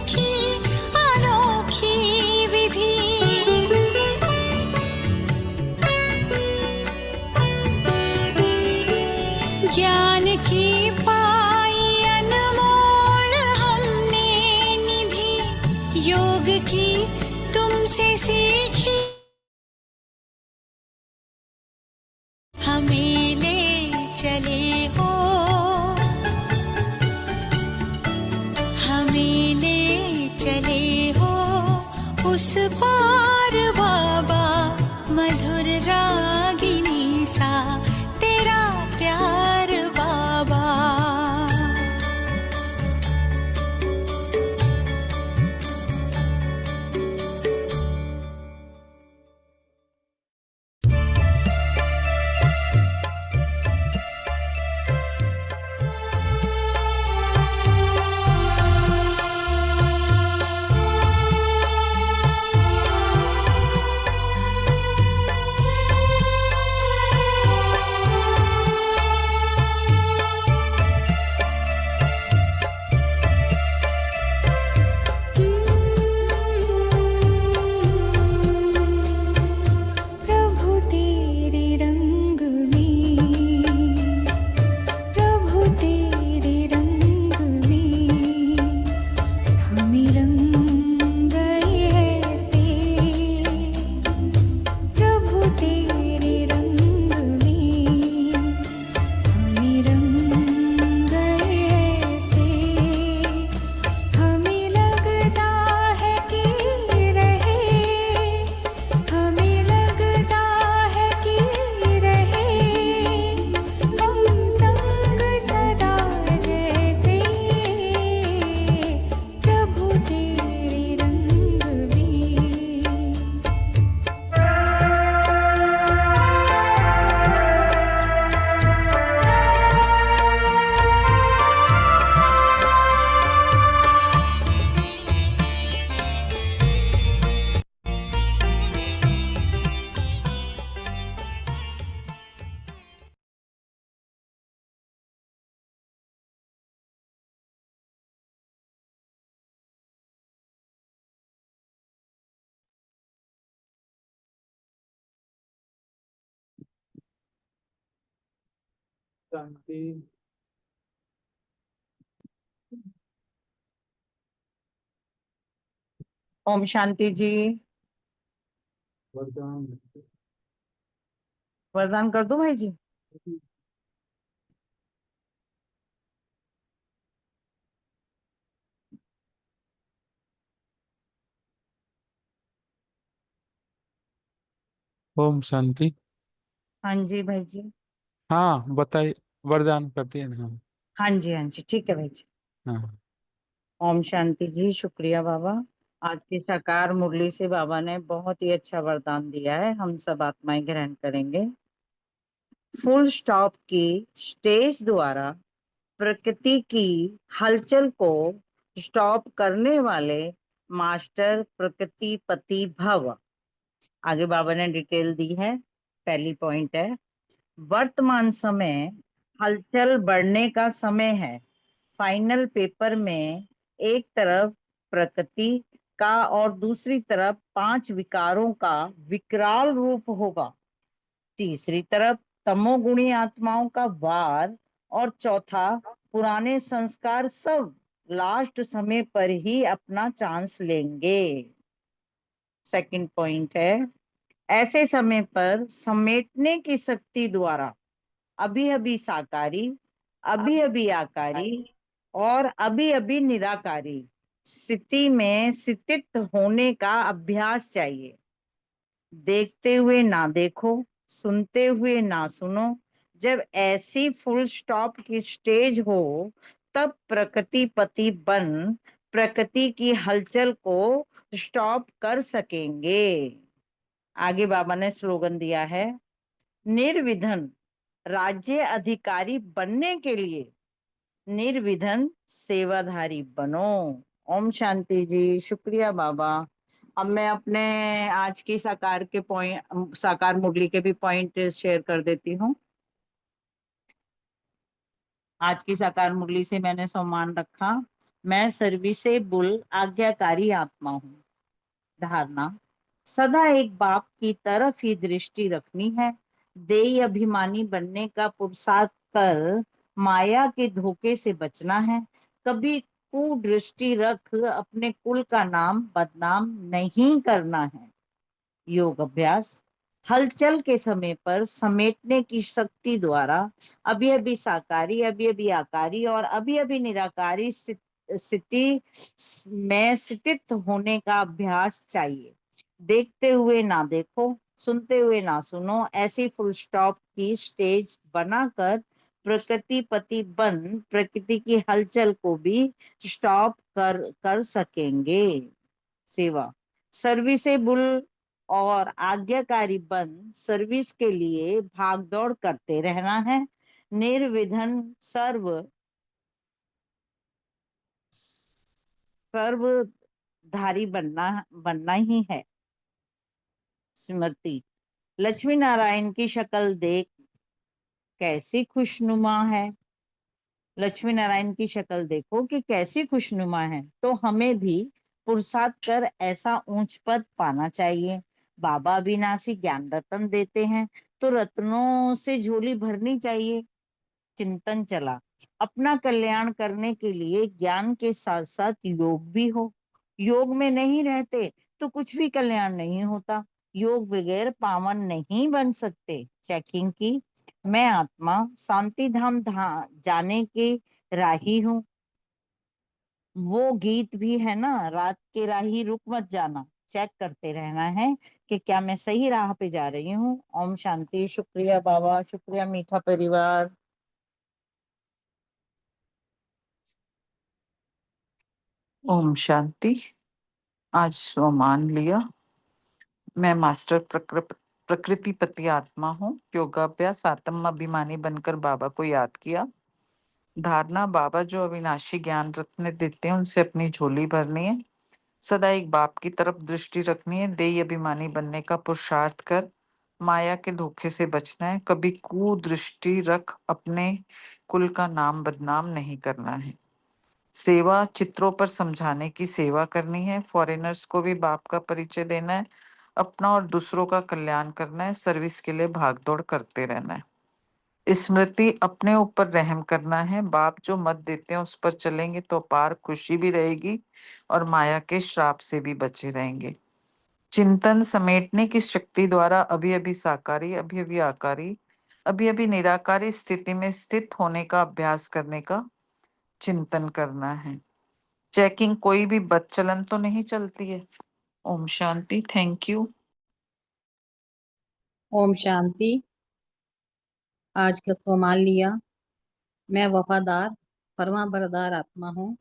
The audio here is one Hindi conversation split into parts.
सीखी अनोखी विधि। ज्ञान की पाई अनमोल हमने निधि, योग की तुमसे सीखी हमें ले चले हो, हमें ले चले हो उस पार बाबा, मधुर रागिनी सा तेरा प्यार बाबा। प्रभु तेरे रंग में, प्रभु तेरे रंग में हमें रंग गए ऐसे, प्रभु तेरे रंग में हमें रंग गए ऐसे। हमें लगता है कि रहे, हमें लगता है कि रहे हम संग सदा जैसे, प्रभु तेरे रंग में। शांति। ओम शांति जी। वरदान। वरदान कर दूं भाई जी? ओम शांति। हाँ जी भाई जी। हाँ बताइए, वरदान करती है ना? हाँ जी हाँ जी, ठीक है भाई जी। हाँ। ओम शांति जी। शुक्रिया बाबा। आज की साकार मुरली से बाबा ने बहुत ही अच्छा वरदान दिया है, हम सब आत्माएं ग्रहण करेंगे। फुल स्टॉप की स्टेज द्वारा प्रकृति की हलचल को स्टॉप करने वाले मास्टर प्रकृति पति भव। आगे बाबा ने डिटेल दी है। पहली पॉइंट है, वर्तमान समय हलचल बढ़ने का समय है। फाइनल पेपर में एक तरफ प्रकृति का और दूसरी तरफ 5 विकारों का विकराल रूप होगा। तीसरी तरफ तमोगुणी आत्माओं का वार, और चौथा पुराने संस्कार सब लास्ट समय पर ही अपना चांस लेंगे। सेकंड पॉइंट है, ऐसे समय पर समेटने की शक्ति द्वारा अभी अभी साकारी, अभी अभी आकारी और अभी अभी निराकारी स्थिति में स्थित होने का अभ्यास चाहिए। देखते हुए ना देखो, सुनते हुए ना सुनो। जब ऐसी फुल स्टॉप की स्टेज हो तब प्रकृति पति बन प्रकृति की हलचल को स्टॉप कर सकेंगे। आगे बाबा ने स्लोगन दिया है, निर्विघ्न राज्य अधिकारी बनने के लिए निर्विघ्न सेवाधारी बनो। ओम शांति जी। शुक्रिया बाबा। अब मैं अपने आज की साकार के पॉइंट, साकार मुरली के भी पॉइंट शेयर कर देती हूँ। आज की साकार मुरली से मैंने सम्मान रखा, मैं सर्विसेबल आज्ञाकारी आत्मा हूँ। धारणा, सदा एक बाप की तरफ ही दृष्टि रखनी है। देही अभिमानी बनने का पुरुषार्थ कर माया के धोखे से बचना है। कभी कुदृष्टि रख अपने कुल का नाम बदनाम नहीं करना है। योग अभ्यास, हलचल के समय पर समेटने की शक्ति द्वारा अभी अभी साकारी, अभी अभी आकारी और अभी अभी निराकारी स्थिति में स्थित होने का अभ्यास चाहिए। देखते हुए ना देखो, सुनते हुए ना सुनो, ऐसी फुल स्टॉप की स्टेज बनाकर प्रकृतिपति बन प्रकृति की हलचल को भी स्टॉप कर सकेंगे। सेवा, सर्विसेबल और आज्ञाकारी बन सर्विस के लिए भाग दौड़ करते रहना है। निर्विघ्न सर्वधारी बनना ही है। स्मृति, लक्ष्मी नारायण की शक्ल देख कैसी खुशनुमा है। लक्ष्मी नारायण की शक्ल देखो कि कैसी खुशनुमा है, तो हमें भी पुरुषार्थ कर ऐसा ऊंच पद पाना चाहिए। बाबा अविनाशी ज्ञान रत्न देते हैं, तो रत्नों से झोली भरनी चाहिए। चिंतन चला, अपना कल्याण करने के लिए ज्ञान के साथ साथ योग भी हो। योग में नहीं रहते तो कुछ भी कल्याण नहीं होता। योग बगैर पावन नहीं बन सकते। चेकिंग की, मैं आत्मा शांति धाम जाने की राही हूँ। वो गीत भी है ना, रात के राही रुक मत जाना। चेक करते रहना है कि क्या मैं सही राह पे जा रही हूँ। ओम शांति। शुक्रिया बाबा, शुक्रिया मीठा परिवार। ओम शांति। आज स्वमान लिया। मैं मास्टर प्रकृतिपति आत्मा हूँ। योगाभ्यास, आत्म अभिमानी बनकर बाबा को याद किया। धारणा, बाबा जो अविनाशी ज्ञान रत्न देते हैं उनसे अपनी झोली भरनी है। सदा एक बाप की तरफ दृष्टि रखनी है। देही अभिमानी बनने का पुरुषार्थ कर माया के धोखे से बचना है। कभी कुदृष्टि रख अपने कुल का नाम बदनाम नहीं करना है। सेवा, चित्रों पर समझाने की सेवा करनी है। फॉरेनर्स को भी बाप का परिचय देना है। अपना और दूसरों का कल्याण करना है। सर्विस के लिए भागदौड़ करते रहना है। स्मृति, अपने ऊपर रहम करना है। बाप जो मत देते हैं उस पर चलेंगे तो अपार खुशी भी रहेगी और माया के श्राप से भी बचे रहेंगे। चिंतन, समेटने की शक्ति द्वारा अभी अभी साकारी, अभी अभी आकारी, अभी अभी निराकारी स्थिति में स्थित होने का अभ्यास करने का चिंतन करना है। चेकिंग, कोई भी बदचलन तो नहीं चलती है। ओम शांति। Thank you. ओम शांति। आज का स्वमान लिया। मैं वफादार फरमा बरदार आत्मा हूँ।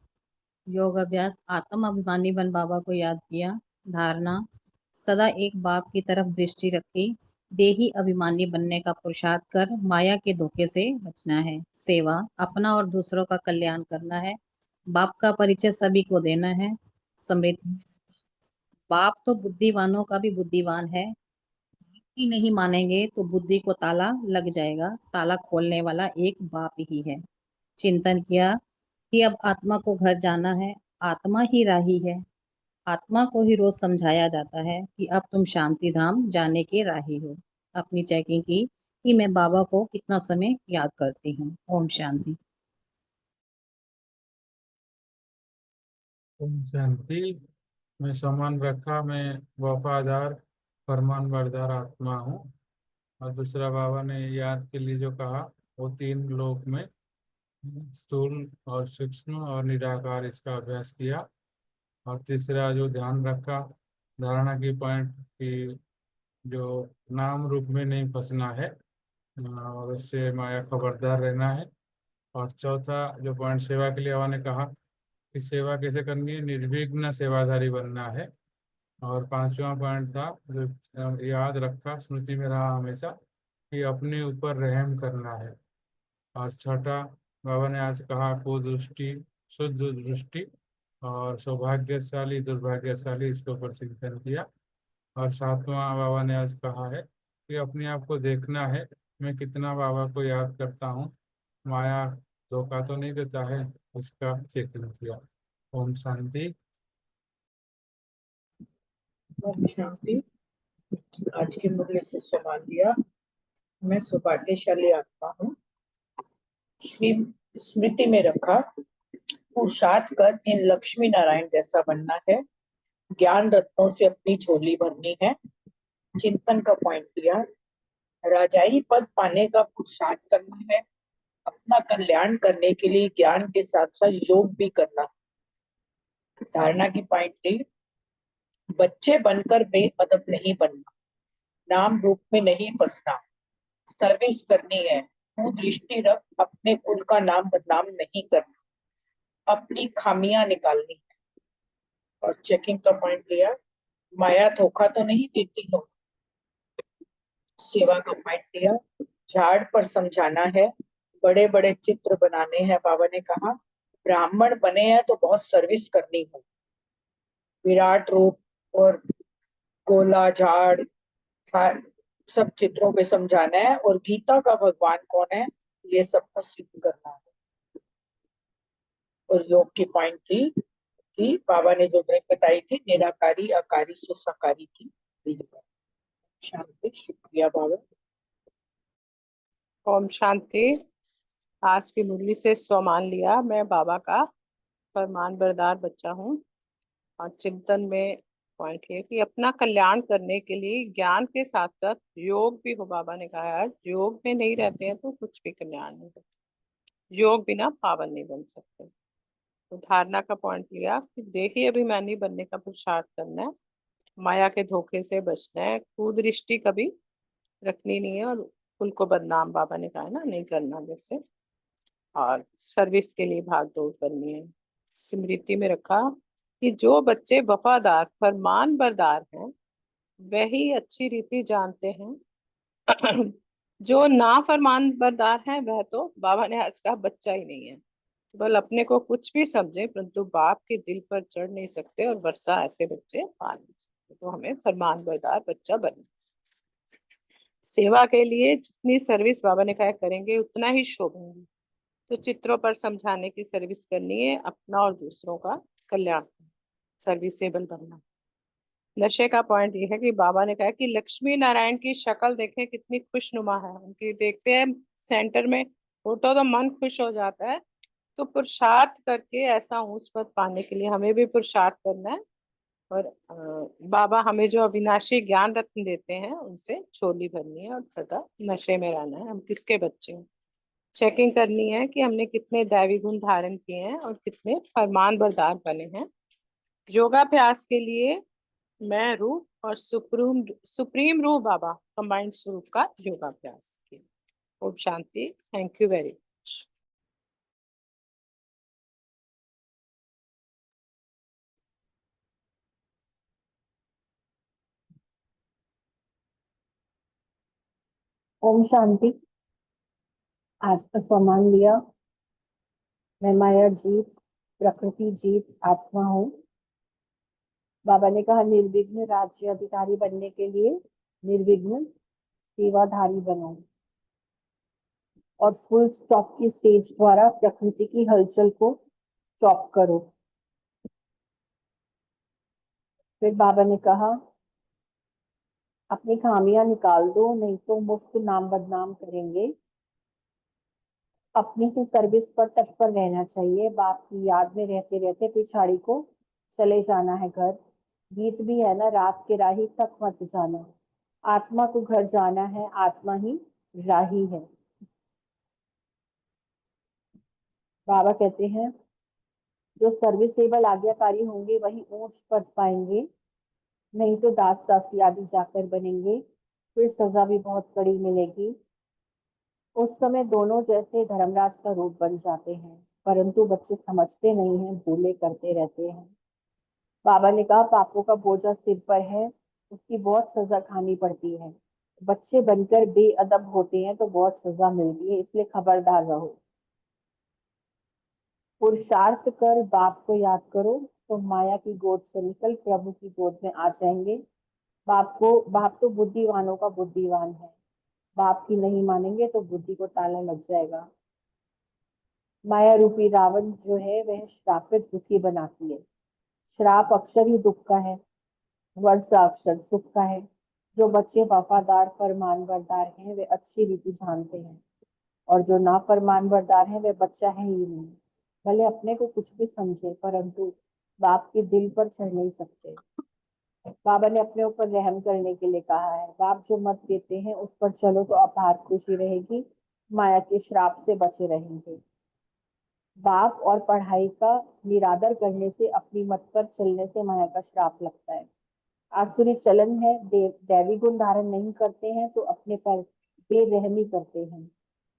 योग अभ्यास, आत्म अभिमानी बन बाबा को याद किया। धारणा, सदा एक बाप की तरफ दृष्टि रखी। देही अभिमानी बनने का पुरुषार्थ कर माया के धोखे से बचना है। सेवा, अपना और दूसरों का कल्याण करना है। बाप का परिचय सभी को देना है। समृद्धि, बाप तो बुद्धिवानों का भी बुद्धिवान है। ही नहीं मानेंगे तो बुद्धि को ताला लग जाएगा। ताला खोलने वाला एक बाप ही है। चिंतन किया कि अब आत्मा को घर जाना है। आत्मा ही राही है। आत्मा को ही रोज समझाया जाता है कि अब तुम शांति धाम जाने के राही हो। अपनी चेकिंग की कि मैं बाबा को कितना समय याद करती हूँ। ओम शांति। ओम शांति। मैं सम्मान रखा, मैं वफादार फरमान बरदार आत्मा हूँ। और दूसरा बाबा ने याद के लिए जो कहा, वो तीन लोक में स्थूल और सूक्ष्म और निराकार, इसका अभ्यास किया। और तीसरा जो ध्यान रखा, धारणा की पॉइंट की, जो नाम रूप में नहीं फंसना है और उससे माया खबरदार रहना है। और चौथा जो पॉइंट सेवा के लिए बाबा ने कहा कि सेवा कैसे करनी है, निर्विघ्न सेवाधारी बनना है। और पांचवा पॉइंट था जो याद रखा, स्मृति में रहा हमेशा, कि अपने ऊपर रहम करना है। और छठा बाबा ने आज कहा, कुदृष्टि, शुद्ध दृष्टि और सौभाग्यशाली दुर्भाग्यशाली, इसके ऊपर चिंतन किया। और सातवां बाबा ने आज कहा है कि अपने आप को देखना है, मैं कितना बाबा को याद करता हूँ, माया धोखा तो नहीं देता है, उसका चिंतन किया। ओम शांति। ओम शांति। आज की मुरली से सम्मान लिया। मैं सौभाग्यशाली आत्मा हूँ। श्री स्मृति में रखा, पुरुषार्थ कर इन लक्ष्मी नारायण जैसा बनना है, ज्ञान रत्नों से अपनी झोली भरनी है। चिंतन का पॉइंट दिया, राजाई पद पाने का पुरुषार्थ करना है, अपना कल्याण करने के लिए ज्ञान के साथ साथ योग भी करना है। धारणा की पॉइंट ली, बच्चे बनकर बेअदब नहीं बनना, नाम रूप में नहीं फंसना, सर्विस करनी है, दृष्टि रख अपने कुल का नाम बदनाम नहीं करना, अपनी खामियां निकालनी है। और चेकिंग का पॉइंट लिया, माया धोखा तो नहीं देती हो। सेवा का पॉइंट लिया, झाड़ पर समझाना है, बड़े बड़े चित्र बनाने हैं। बाबा ने कहा ब्राह्मण बने हैं तो बहुत सर्विस करनी है। विराट रूप और गोला झाड़ सब चित्रों पे समझाना है, और गीता का भगवान कौन है ये सबको सिद्ध करना है। और योग की पॉइंट थी कि बाबा ने जो ट्रिक बताई थी, निराकारी आकारी सुसाकारी की। शांति। शुक्रिया बाबा। ओम शांति। आज की मुरली से सम्मान लिया। मैं बाबा का फरमान बरदार बच्चा हूँ। और चिंतन में पॉइंट है कि अपना कल्याण करने के लिए ज्ञान के साथ साथ योग भी हो। बाबा ने कहा आज योग में नहीं रहते हैं तो कुछ भी कल्याण नहीं होता। योग बिना पावन नहीं बन सकते। तो धारणा का पॉइंट लिया कि देही अभिमानी बनने का पुरुषार्थ करना है, माया के धोखे से बचना है, कुदृष्टि कभी रखनी नहीं है, और कुल को बदनाम बाबा ने कहा है ना नहीं करना जैसे, और सर्विस के लिए भाग दौड़ करनी है। स्मृति में रखा कि जो बच्चे वफादार फरमान बरदार हैं वही अच्छी रीति जानते हैं। जो ना फरमान बरदार है वह तो बाबा ने आज कहा बच्चा ही नहीं है। केवल अपने को कुछ भी समझे परंतु बाप के दिल पर चढ़ नहीं सकते, और वर्षा ऐसे बच्चे पा नहीं सकते। तो हमें फरमान बरदार बच्चा बनना। सेवा के लिए जितनी सर्विस बाबा ने कहा करेंगे उतना ही शोभेंगे। तो चित्रों पर समझाने की सर्विस करनी है, अपना और दूसरों का कल्याण, सर्विसेबल बनना। नशे का पॉइंट ये है कि बाबा ने कहा कि लक्ष्मी नारायण की शक्ल देखें कितनी खुशनुमा है, उनकी देखते हैं सेंटर में फोटो तो मन खुश हो जाता है। तो पुरुषार्थ करके ऐसा ऊंच पद पाने के लिए हमें भी पुरुषार्थ करना है। और बाबा हमें जो अविनाशी ज्ञान रत्न देते हैं उनसे झोली भरनी है और सदा नशे में रहना है। हम किसके बच्चे हैं, चेकिंग करनी है कि हमने कितने दैवी गुण धारण किए हैं और कितने फरमान बरदार बने हैं। योगाभ्यास के लिए मैं रूप और सुप्रीम रूप बाबा कंबाइंड स्वरूप का योगाभ्यास किया। Om Shanti. Thank you very much. Om Shanti. आज का सम्मान लिया। मैं माया जीत प्रकृति जीत आत्मा हूँ। बाबा ने कहा निर्विघ्न राज्य अधिकारी बनने के लिए निर्विघ्न सेवाधारी बनो, और फुल स्टॉप की स्टेज द्वारा प्रकृति की हलचल को स्टॉप करो। फिर बाबा ने कहा अपनी खामियां निकाल दो, नहीं तो मुफ्त नाम बदनाम करेंगे। अपनी ही सर्विस पर तत्पर रहना चाहिए। बाप की याद में रहते रहते पिछाड़ी को चले जाना है घर। गीत भी है ना, रात के राही तक मत जाना। आत्मा को घर जाना है, आत्मा ही राही है। बाबा कहते हैं जो सर्विसेबल आज्ञाकारी होंगे वही ऊंच पद पाएंगे, नहीं तो दास दासी आदि जाकर बनेंगे। फिर सजा भी बहुत कड़ी मिलेगी। उस समय दोनों जैसे धर्मराज का रूप बन जाते हैं, परंतु बच्चे समझते नहीं हैं, भूले करते रहते हैं। बाबा ने कहा पापों का बोझा सिर पर है, उसकी बहुत सजा खानी पड़ती है। बच्चे बनकर बेअदब होते हैं तो बहुत सजा मिलती है, इसलिए खबरदार रहो। पुरुषार्थ कर बाप को याद करो तो माया की गोद से निकल प्रभु की गोद में आ जाएंगे। बाप तो बुद्धिवानों का बुद्धिवान है। बाप की नहीं मानेंगे तो बुद्धि को ताला लग जाएगा। माया रूपी रावण जो है वह श्रापित दुखी बनाती है। श्राप अक्षर ही दुख का है, वर्षा अक्षर सुख का है। जो बच्चे वफादार फरमानबरदार हैं वे अच्छी रीति जानते हैं, और जो नाफरमानबरदार है वह बच्चा है ही नहीं। भले अपने को कुछ भी समझे परंतु बाप के दिल पर चढ़ नहीं सकते। बाबा ने अपने ऊपर रहम करने के लिए कहा है। बाप जो मत देते हैं उस पर चलो तो अपार खुशी रहेगी, माया के श्राप से बचे रहेंगे। बाप और पढ़ाई का निरादर करने से, अपनी मत पर चलने से माया का श्राप लगता है। आसुरी चलन है, दैवी गुण धारण नहीं करते हैं तो अपने पर बेरहमी करते हैं।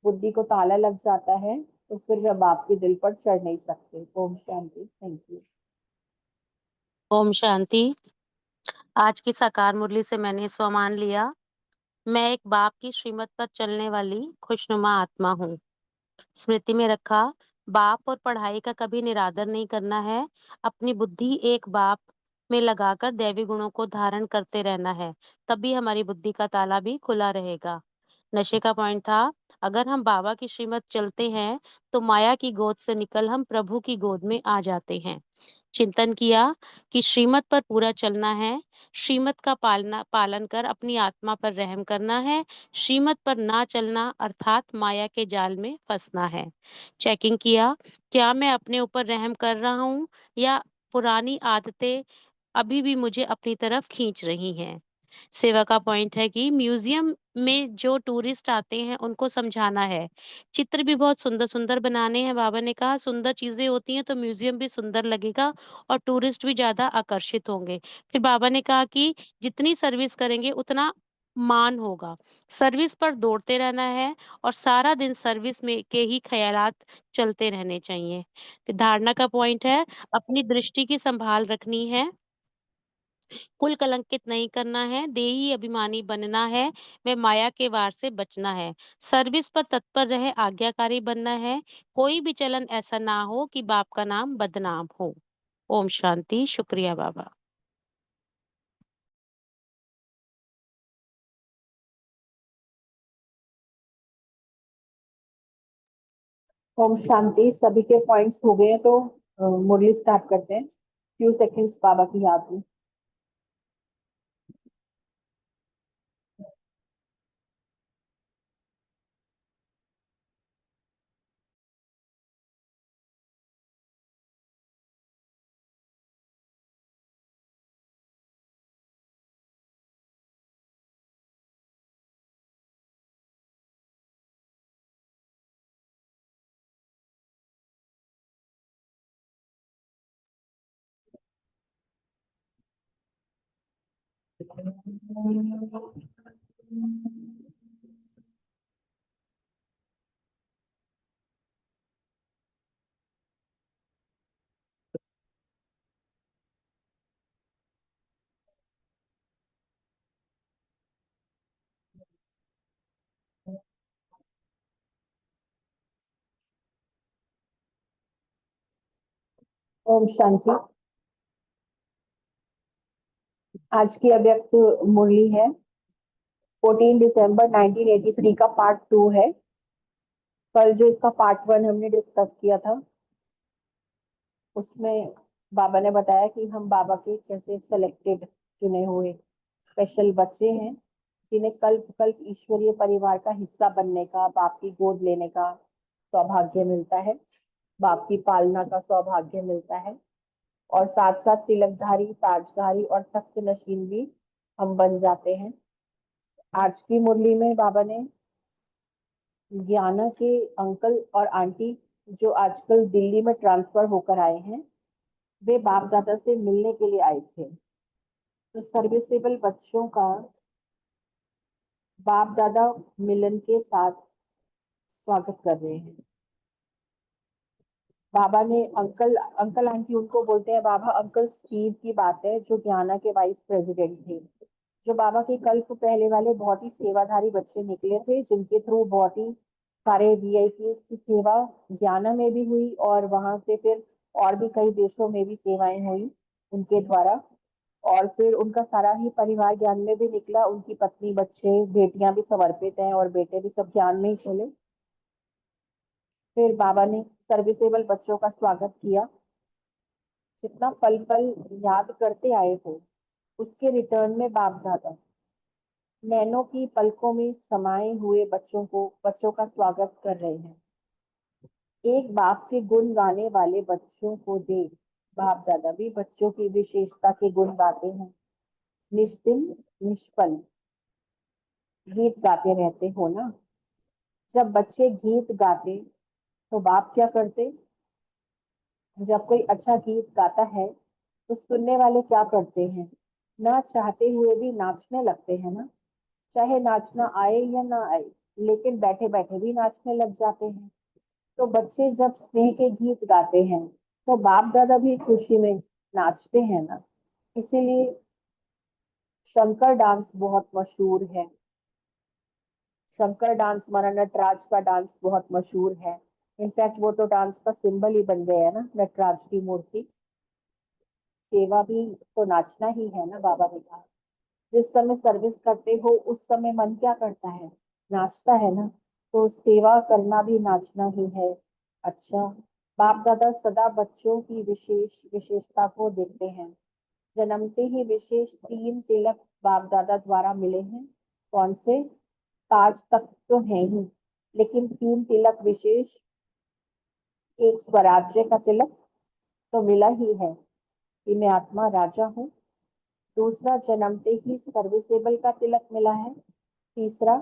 बुद्धि को ताला लग जाता है तो फिर वह बाप के दिल पर चढ़ नहीं सकते। ओम शांति। Thank you. ओम शांति। आज की साकार मुरली से मैंने स्वमान लिया। मैं एक बाप की श्रीमत पर चलने वाली खुशनुमा आत्मा हूँ। स्मृति में रखा, बाप और पढ़ाई का कभी निरादर नहीं करना है। अपनी बुद्धि एक बाप में लगाकर दैवी गुणों को धारण करते रहना है, तभी हमारी बुद्धि का ताला भी खुला रहेगा। नशे का पॉइंट था, अगर हम बाबा की श्रीमत चलते हैं तो माया की गोद से निकल हम प्रभु की गोद में आ जाते हैं। चिंतन किया कि श्रीमत पर पूरा चलना है, श्रीमत का पालन कर अपनी आत्मा पर रहम करना है, श्रीमत पर ना चलना अर्थात माया के जाल में फंसना है। चेकिंग किया, क्या मैं अपने ऊपर रहम कर रहा हूँ या पुरानी आदतें अभी भी मुझे अपनी तरफ खींच रही हैं। सेवा का पॉइंट है कि म्यूजियम में जो टूरिस्ट आते हैं उनको समझाना है। चित्र भी बहुत सुंदर-सुंदर बनाने हैं। बाबा ने कहा सुंदर चीज़ें होती हैं तो म्यूजियम भी सुंदर लगेगा और टूरिस्ट भी ज़्यादा आकर्षित होंगे। फिर बाबा ने कहा कि जितनी सर्विस करेंगे उतना मान होगा। सर्विस पर दौड़ते रहना है और सारा दिन सर्विस में के ही ख़यालात चलते रहने चाहिए। फिर धारणा का पॉइंट है, अपनी दृष्टि की संभाल रखनी है। कुल कलंकित नहीं करना है, देही अभिमानी बनना है, व माया के वार से बचना है। सर्विस पर तत्पर रहे, आज्ञाकारी बनना है। कोई भी चलन ऐसा ना हो कि बाप का नाम बदनाम हो। ओम शांति। शुक्रिया बाबा। ओम शांति। सभी के पॉइंट्स हो गए हैं तो मुरली स्टार्ट करते हैं। फ्यू सेकंड्स बाबा की याद में। ओम शांति। आज की अव्यक्त मुरली है 14 दिसंबर 1983 का पार्ट 2 है। कल जो इसका पार्ट 1 हमने डिस्कस किया था उसमें बाबा ने बताया कि हम बाबा के कैसे सेलेक्टेड चुने हुए स्पेशल बच्चे हैं जिन्हें कल्प कल्प ईश्वरीय परिवार का हिस्सा बनने का, बाप की गोद लेने का सौभाग्य मिलता है, बाप की पालना का सौभाग्य मिलता है, और साथ साथ तिलकधारी, ताजधारी और तख्त नशीन भी हम बन जाते हैं। आज की मुरली में बाबा ने ज्ञाना के अंकल और आंटी जो आजकल दिल्ली में ट्रांसफर होकर आए हैं, वे बाप दादा से मिलने के लिए आए थे। तो सर्विसेबल बच्चों का बाप दादा मिलन के साथ स्वागत कर रहे हैं। बाबा ने अंकल अंकल आंटी उनको बोलते हैं बाबा। अंकल स्टीव की बात है जो ज्ञाना के वाइस प्रेसिडेंट थे, जो बाबा के कल्प पहले वाले बहुत ही सेवाधारी बच्चे निकले थे, जिनके थ्रू बहुत ही सारे वीआईपी की सेवा ज्ञाना में भी हुई और वहां से फिर और भी कई देशों में भी सेवाएं हुई उनके द्वारा। और फिर उनका सारा ही परिवार ज्ञान में भी निकला, उनकी पत्नी, बच्चे, बेटियां भी समर्पित हैं और बेटे भी सब ज्ञान में ही चले। फिर बाबा ने सर्विसेबल बच्चों का स्वागत किया। जितना पल पल याद करते आए हो उसके रिटर्न में बाप दादा नैनों की पलकों में समाये हुए बच्चों का स्वागत कर रहे हैं। एक बाप के गुण गाने वाले बच्चों को देख बाप दादा भी बच्चों की विशेषता के गुण गाते हैं। निष्दिन निष्पल गीत गाते रहते हो ना। जब बच्चे गीत गाते तो बाप क्या करते? जब कोई अच्छा गीत गाता है तो सुनने वाले क्या करते हैं? ना चाहते हुए भी नाचने लगते हैं ना। चाहे नाचना आए या ना आए, लेकिन बैठे बैठे भी नाचने लग जाते हैं। तो बच्चे जब स्नेह के गीत गाते हैं तो बाप दादा भी खुशी में नाचते हैं ना। इसीलिए शंकर डांस बहुत मशहूर है। शंकर डांस माना नटराज का डांस बहुत मशहूर है। इनफैक्ट वो तो डांस का सिंबल ही बन गया है ना, नटराज की मूर्ति। सेवा भी तो नाचना ही है ना, बाबा ने कहा। जिस समय सर्विस करते हो उस समय मन क्या करता है? नाचता है ना। तो सेवा करना भी नाचना ही है। अच्छा, बाप दादा सदा बच्चों की विशेषता को देखते हैं। जन्मते ही विशेष 3 तिलक बाप दादा द्वारा मिले हैं। कौन से? ताज तक तो है ही, लेकिन 3 तिलक विशेष। एक स्वराज्य का तिलक तो मिला ही है कि मैं आत्मा राजा हूँ। दूसरा, जन्मते ही सर्विसेबल का तिलक मिला है। तीसरा,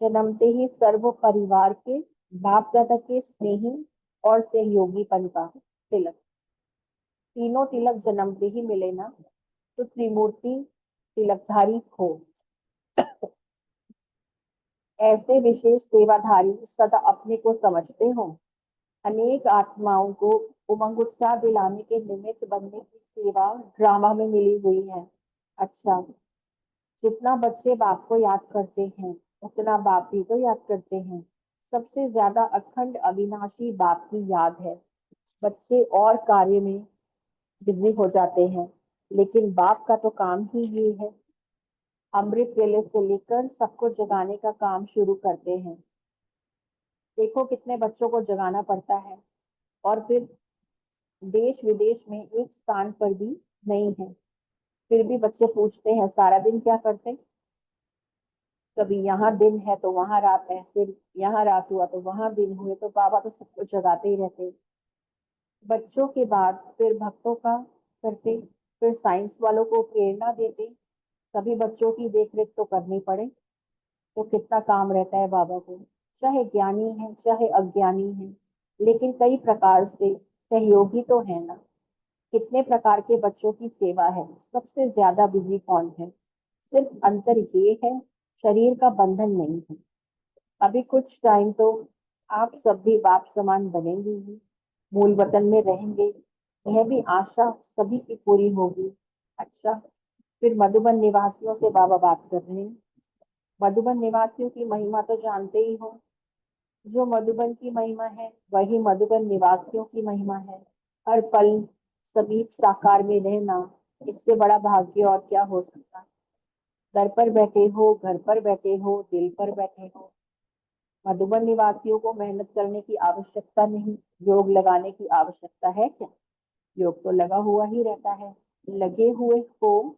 जन्मते ही सर्व परिवार के बाप दादा के स्नेही और सहयोगीपन का तिलक। तीनों तिलक जन्मते ही मिले ना, तो त्रिमूर्ति तिलकधारी हो। ऐसे विशेष सेवाधारी सदा अपने को समझते हो। अनेक आत्माओं को उमंग उत्साह दिलाने के निमित्त बनने की सेवा ड्रामा में मिली हुई है। अच्छा, जितना बच्चे बाप को याद करते हैं उतना बाप भी तो याद करते हैं। सबसे ज्यादा अखंड अविनाशी बाप की याद है। बच्चे और कार्य में बिजी हो जाते हैं, लेकिन बाप का तो काम ही ये है। अमृत वेले से लेकर सबको जगाने का काम शुरू करते हैं। देखो कितने बच्चों को जगाना पड़ता है, और फिर देश विदेश में एक स्थान पर भी नहीं है। फिर भी बच्चे पूछते हैं सारा दिन क्या करते? कभी यहाँ दिन है तो वहां रात है, फिर यहाँ रात हुआ तो वहां दिन हुए। तो बाबा तो सबको जगाते ही रहते। बच्चों के बाद फिर भक्तों का करते, फिर साइंस वालों को प्रेरणा देते। सभी बच्चों की देखरेख तो करनी पड़े, तो कितना काम रहता है बाबा को। चाहे ज्ञानी है चाहे अज्ञानी है, लेकिन कई प्रकार से सहयोगी तो है ना। कितने प्रकार के बच्चों की सेवा है। सबसे ज्यादा बिजी कौन है? सिर्फ अंतर ये है, शरीर का बंधन नहीं है। अभी कुछ टाइम तो आप सब भी बाप समान बनेंगे ही, मूल वतन में रहेंगे। यह भी आशा सभी की पूरी होगी। अच्छा, फिर मधुबन निवासियों से बाबा बात कर रहे हैं। मधुबन निवासियों की महिमा तो जानते ही हो। जो मधुबन की महिमा है वही मधुबन निवासियों की महिमा है। हर पल समीप साकार में रहना, इससे बड़ा भाग्य और क्या हो सकता। दर पर बैठे हो, घर पर बैठे हो, दिल पर बैठे हो। मधुबन निवासियों को मेहनत करने की आवश्यकता नहीं, योग लगाने की आवश्यकता है क्या? योग तो लगा हुआ ही रहता है। लगे हुए को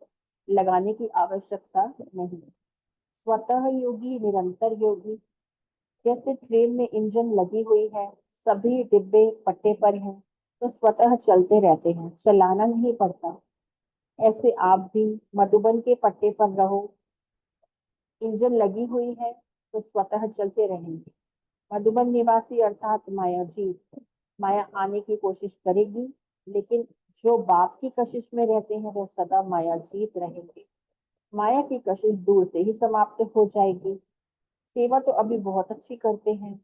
लगाने की आवश्यकता नहीं। स्वतः योगी निरंतर योगी। जैसे ट्रेन में इंजन लगी हुई है, सभी डिब्बे पट्टे पर हैं, तो स्वतः चलते रहते हैं, चलाना नहीं पड़ता। ऐसे आप भी मधुबन के पट्टे पर रहो। इंजन लगी हुई है तो स्वतः चलते रहेंगे। मधुबन निवासी अर्थात माया जीत, माया आने की कोशिश करेगी, लेकिन जो बाप की कशिश में रहते हैं वो सदा माया जीत रहेंगे। माया की कशिश दूर से ही समाप्त हो जाएगी। सेवा तो अभी बहुत अच्छी करते हैं।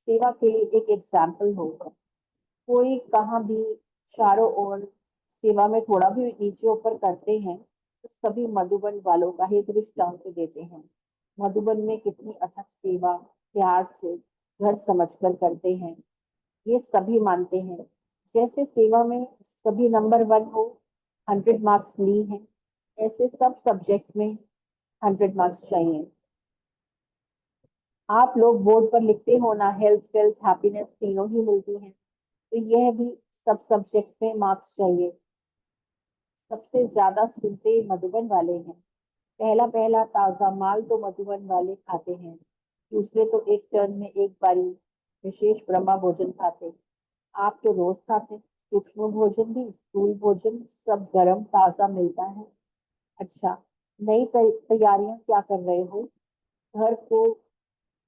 सेवा के लिए एक एग्जाम्पल होगा। कोई कहाँ भी चारों ओर सेवा में थोड़ा भी नीचे ऊपर करते हैं तो सभी मधुबन वालों का ही दृष्टांत देते हैं। मधुबन में कितनी अथक सेवा प्यार से घर समझकर करते हैं, ये सभी मानते हैं। जैसे सेवा में सभी नंबर 1 हो, 100 मार्क्स ली हैं, ऐसे सब सब्जेक्ट में 100 मार्क्स चाहिए। आप लोग बोर्ड पर लिखते हो ना, हेल्थ वेल्थ हैप्पीनेस तीनों ही मिलती हैं, तो यह भी सब सब्जेक्ट में मार्क्स चाहिए। सबसे ज्यादा सुनते मधुबन वाले हैं। पहला पहला ताजा माल तो मधुबन वाले खाते हैं, दूसरे तो एक टर्न में एक बारी विशेष ब्रह्मा भोजन खाते। आप तो रोज खाते। सूक्ष्म भोजन भी, स्थूल भोजन सब गरम ताजा मिलता है। अच्छा, नई तैयारियां क्या कर रहे हो? घर को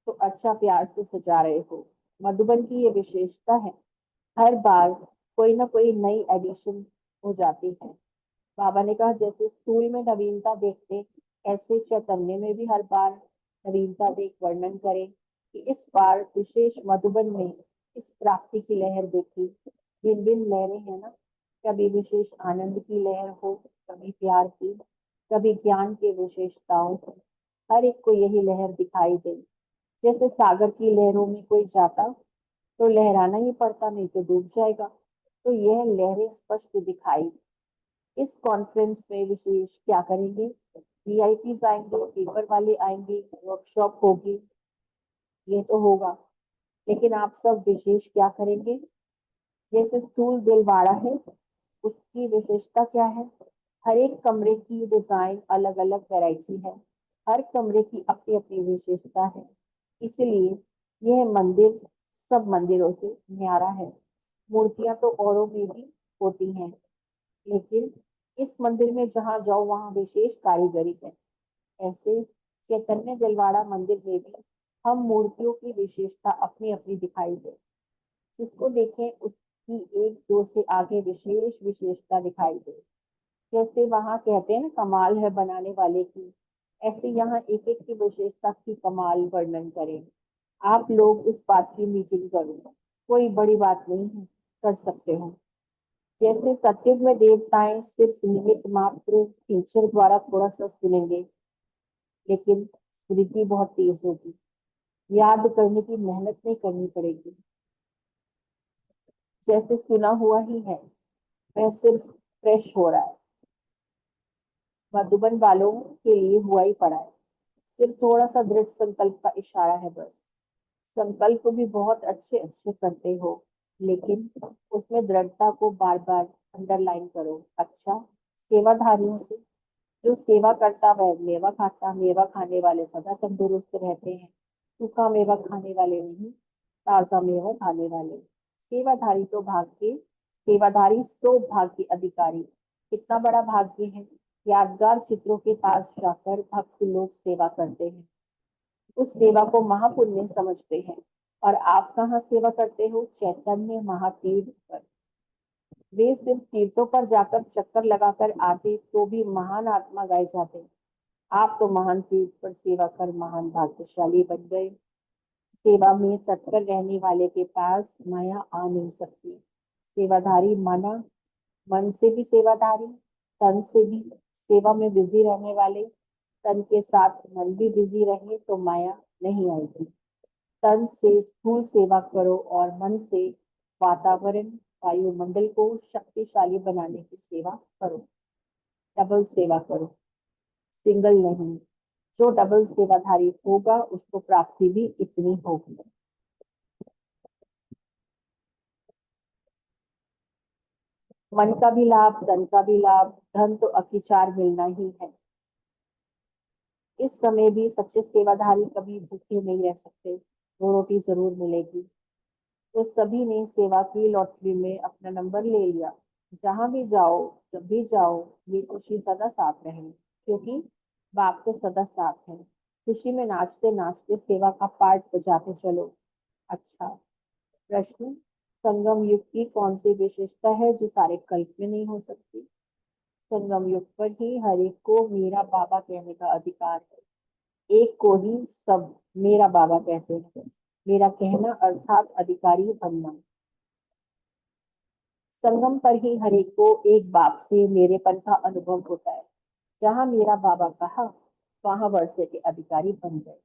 तो अच्छा प्यार से सजा रहे हो। मधुबन की ये विशेषता है, हर बार कोई ना कोई नई एडिशन हो जाती है। बाबा ने कहा जैसे स्कूल में नवीनता देखते, ऐसे चैतन्य में भी हर बार नवीनता देख वर्णन करें कि इस बार विशेष मधुबन में इस प्राप्ति की लहर देखी। भिन्न भिन्न लहरें हैं ना, कभी विशेष आनंद की लहर हो, कभी प्यार की, कभी ज्ञान के विशेषताओं की। हर एक को यही लहर दिखाई दे। जैसे सागर की लहरों में कोई जाता तो लहराना ही पड़ता, नहीं तो डूब जाएगा। तो यह लहरें स्पष्ट दिखाई। इस कॉन्फ्रेंस में विशेष क्या करेंगे? वीआईपी आएंगे, पेपर वाले आएंगे, वर्कशॉप होगी, ये तो होगा, लेकिन आप सब विशेष क्या करेंगे? जैसे स्थूल दिलवाड़ा है, उसकी विशेषता क्या है? हर एक कमरे की डिजाइन अलग अलग वैरायटी है, हर कमरे की अपनी अपनी विशेषता है, इसलिए यह मंदिर सब मंदिरों से न्यारा है। मूर्तियां तो औरों में भी होती हैं, लेकिन इस मंदिर में जहाँ जाओ वहाँ विशेष कारीगरी है। ऐसे चैतन्य दिलवाड़ा मंदिर में भी हम मूर्तियों की विशेषता अपनी अपनी दिखाई दे। जिसको देखें उसकी एक दो से आगे विशेष विशेषता दिखाई दे। जैसे वहां कहते हैं ना, कमाल है बनाने वाले की, ऐसे यहाँ एक एक की विशेषता की कमाल वर्णन करें। आप लोग इस बात की मीटिंग करो, कोई बड़ी बात नहीं है, कर सकते हो। जैसे सत्युग में देवताएं सिर्फ निमित्त मात्र टीचर द्वारा थोड़ा सा सुनेंगे, लेकिन स्मृति बहुत तेज होगी, याद करने की मेहनत नहीं करनी पड़ेगी। जैसे सुना हुआ ही है, वह सिर्फ फ्रेश हो रहा है। मधुबन वालों के लिए हुआ ही पड़ा है, सिर्फ थोड़ा सा दृढ़ संकल्प का इशारा है बस। संकल्प भी बहुत अच्छे अच्छे करते हो, लेकिन उसमें दृढ़ता को बार बार अंडरलाइन करो। अच्छा, सेवाधारियों से, जो सेवा करता वह मेवा खाता, मेवा खाने वाले सदा तंदुरुस्त रहते हैं। सूखा मेवा खाने वाले नहीं, ताजा मेवा खाने वाले। सेवाधारी तो भाग्य, सेवाधारी सो भाग्य अधिकारी। कितना बड़ा भाग्य है, यादगार चित्रों के पास जाकर भक्त लोग सेवा करते हैं, उस सेवा को महापुण्य समझते हैं। और आप कहाँ सेवा करते हो? चैतन्य महातीर्थ पर। वे सिर्फ तीर्थों पर जाकर चक्कर लगाकर आते तो भी महान आत्मा गाए जाते। आप तो महान तीर्थ पर सेवा कर महान भाग्यशाली बन गए। सेवा में तत्पर रहने वाले के पास माया आ नहीं सकती। सेवाधारी माना, मन से भी सेवाधारी, तन से भी सेवा में बिजी रहने वाले। तन के साथ मन भी बिजी रहे तो माया नहीं आएगी। तन से स्थूल सेवा करो और मन से वातावरण, वायुमंडल को शक्तिशाली बनाने की सेवा करो। डबल सेवा करो, सिंगल नहीं। जो डबल सेवाधारी होगा उसको प्राप्ति भी इतनी होगी। मन का भी लाभ, तन का भी लाभ, धन तो अतिचार मिलना ही है। इस समय भी सच्चे सेवाधारी कभी भूखे नहीं रह सकते, दो रोटी जरूर मिलेगी। तो सभी ने सेवा की लॉटरी में अपना नंबर ले लिया। जहां भी जाओ, जब भी जाओ, ये खुशी सदा साथ रहे, क्योंकि बाप तो सदा साथ है। खुशी में नाचते नाचते सेवा का पार्ट बजाते चलो। अच्छा, प्रश्न, संगम युग की कौन सी विशेषता है जो सारे कल्प में नहीं हो सकती? संगम युग पर ही हर एक को मेरा बाबा कहने का अधिकार है। एक को ही सब मेरा बाबा कहते हैं। मेरा कहना अर्थात अधिकारी बनना। संगम पर ही हर एक को एक बाप से मेरेपन का अनुभव होता है। जहाँ मेरा बाबा कहा, वहां वर्षे के अधिकारी बन गए।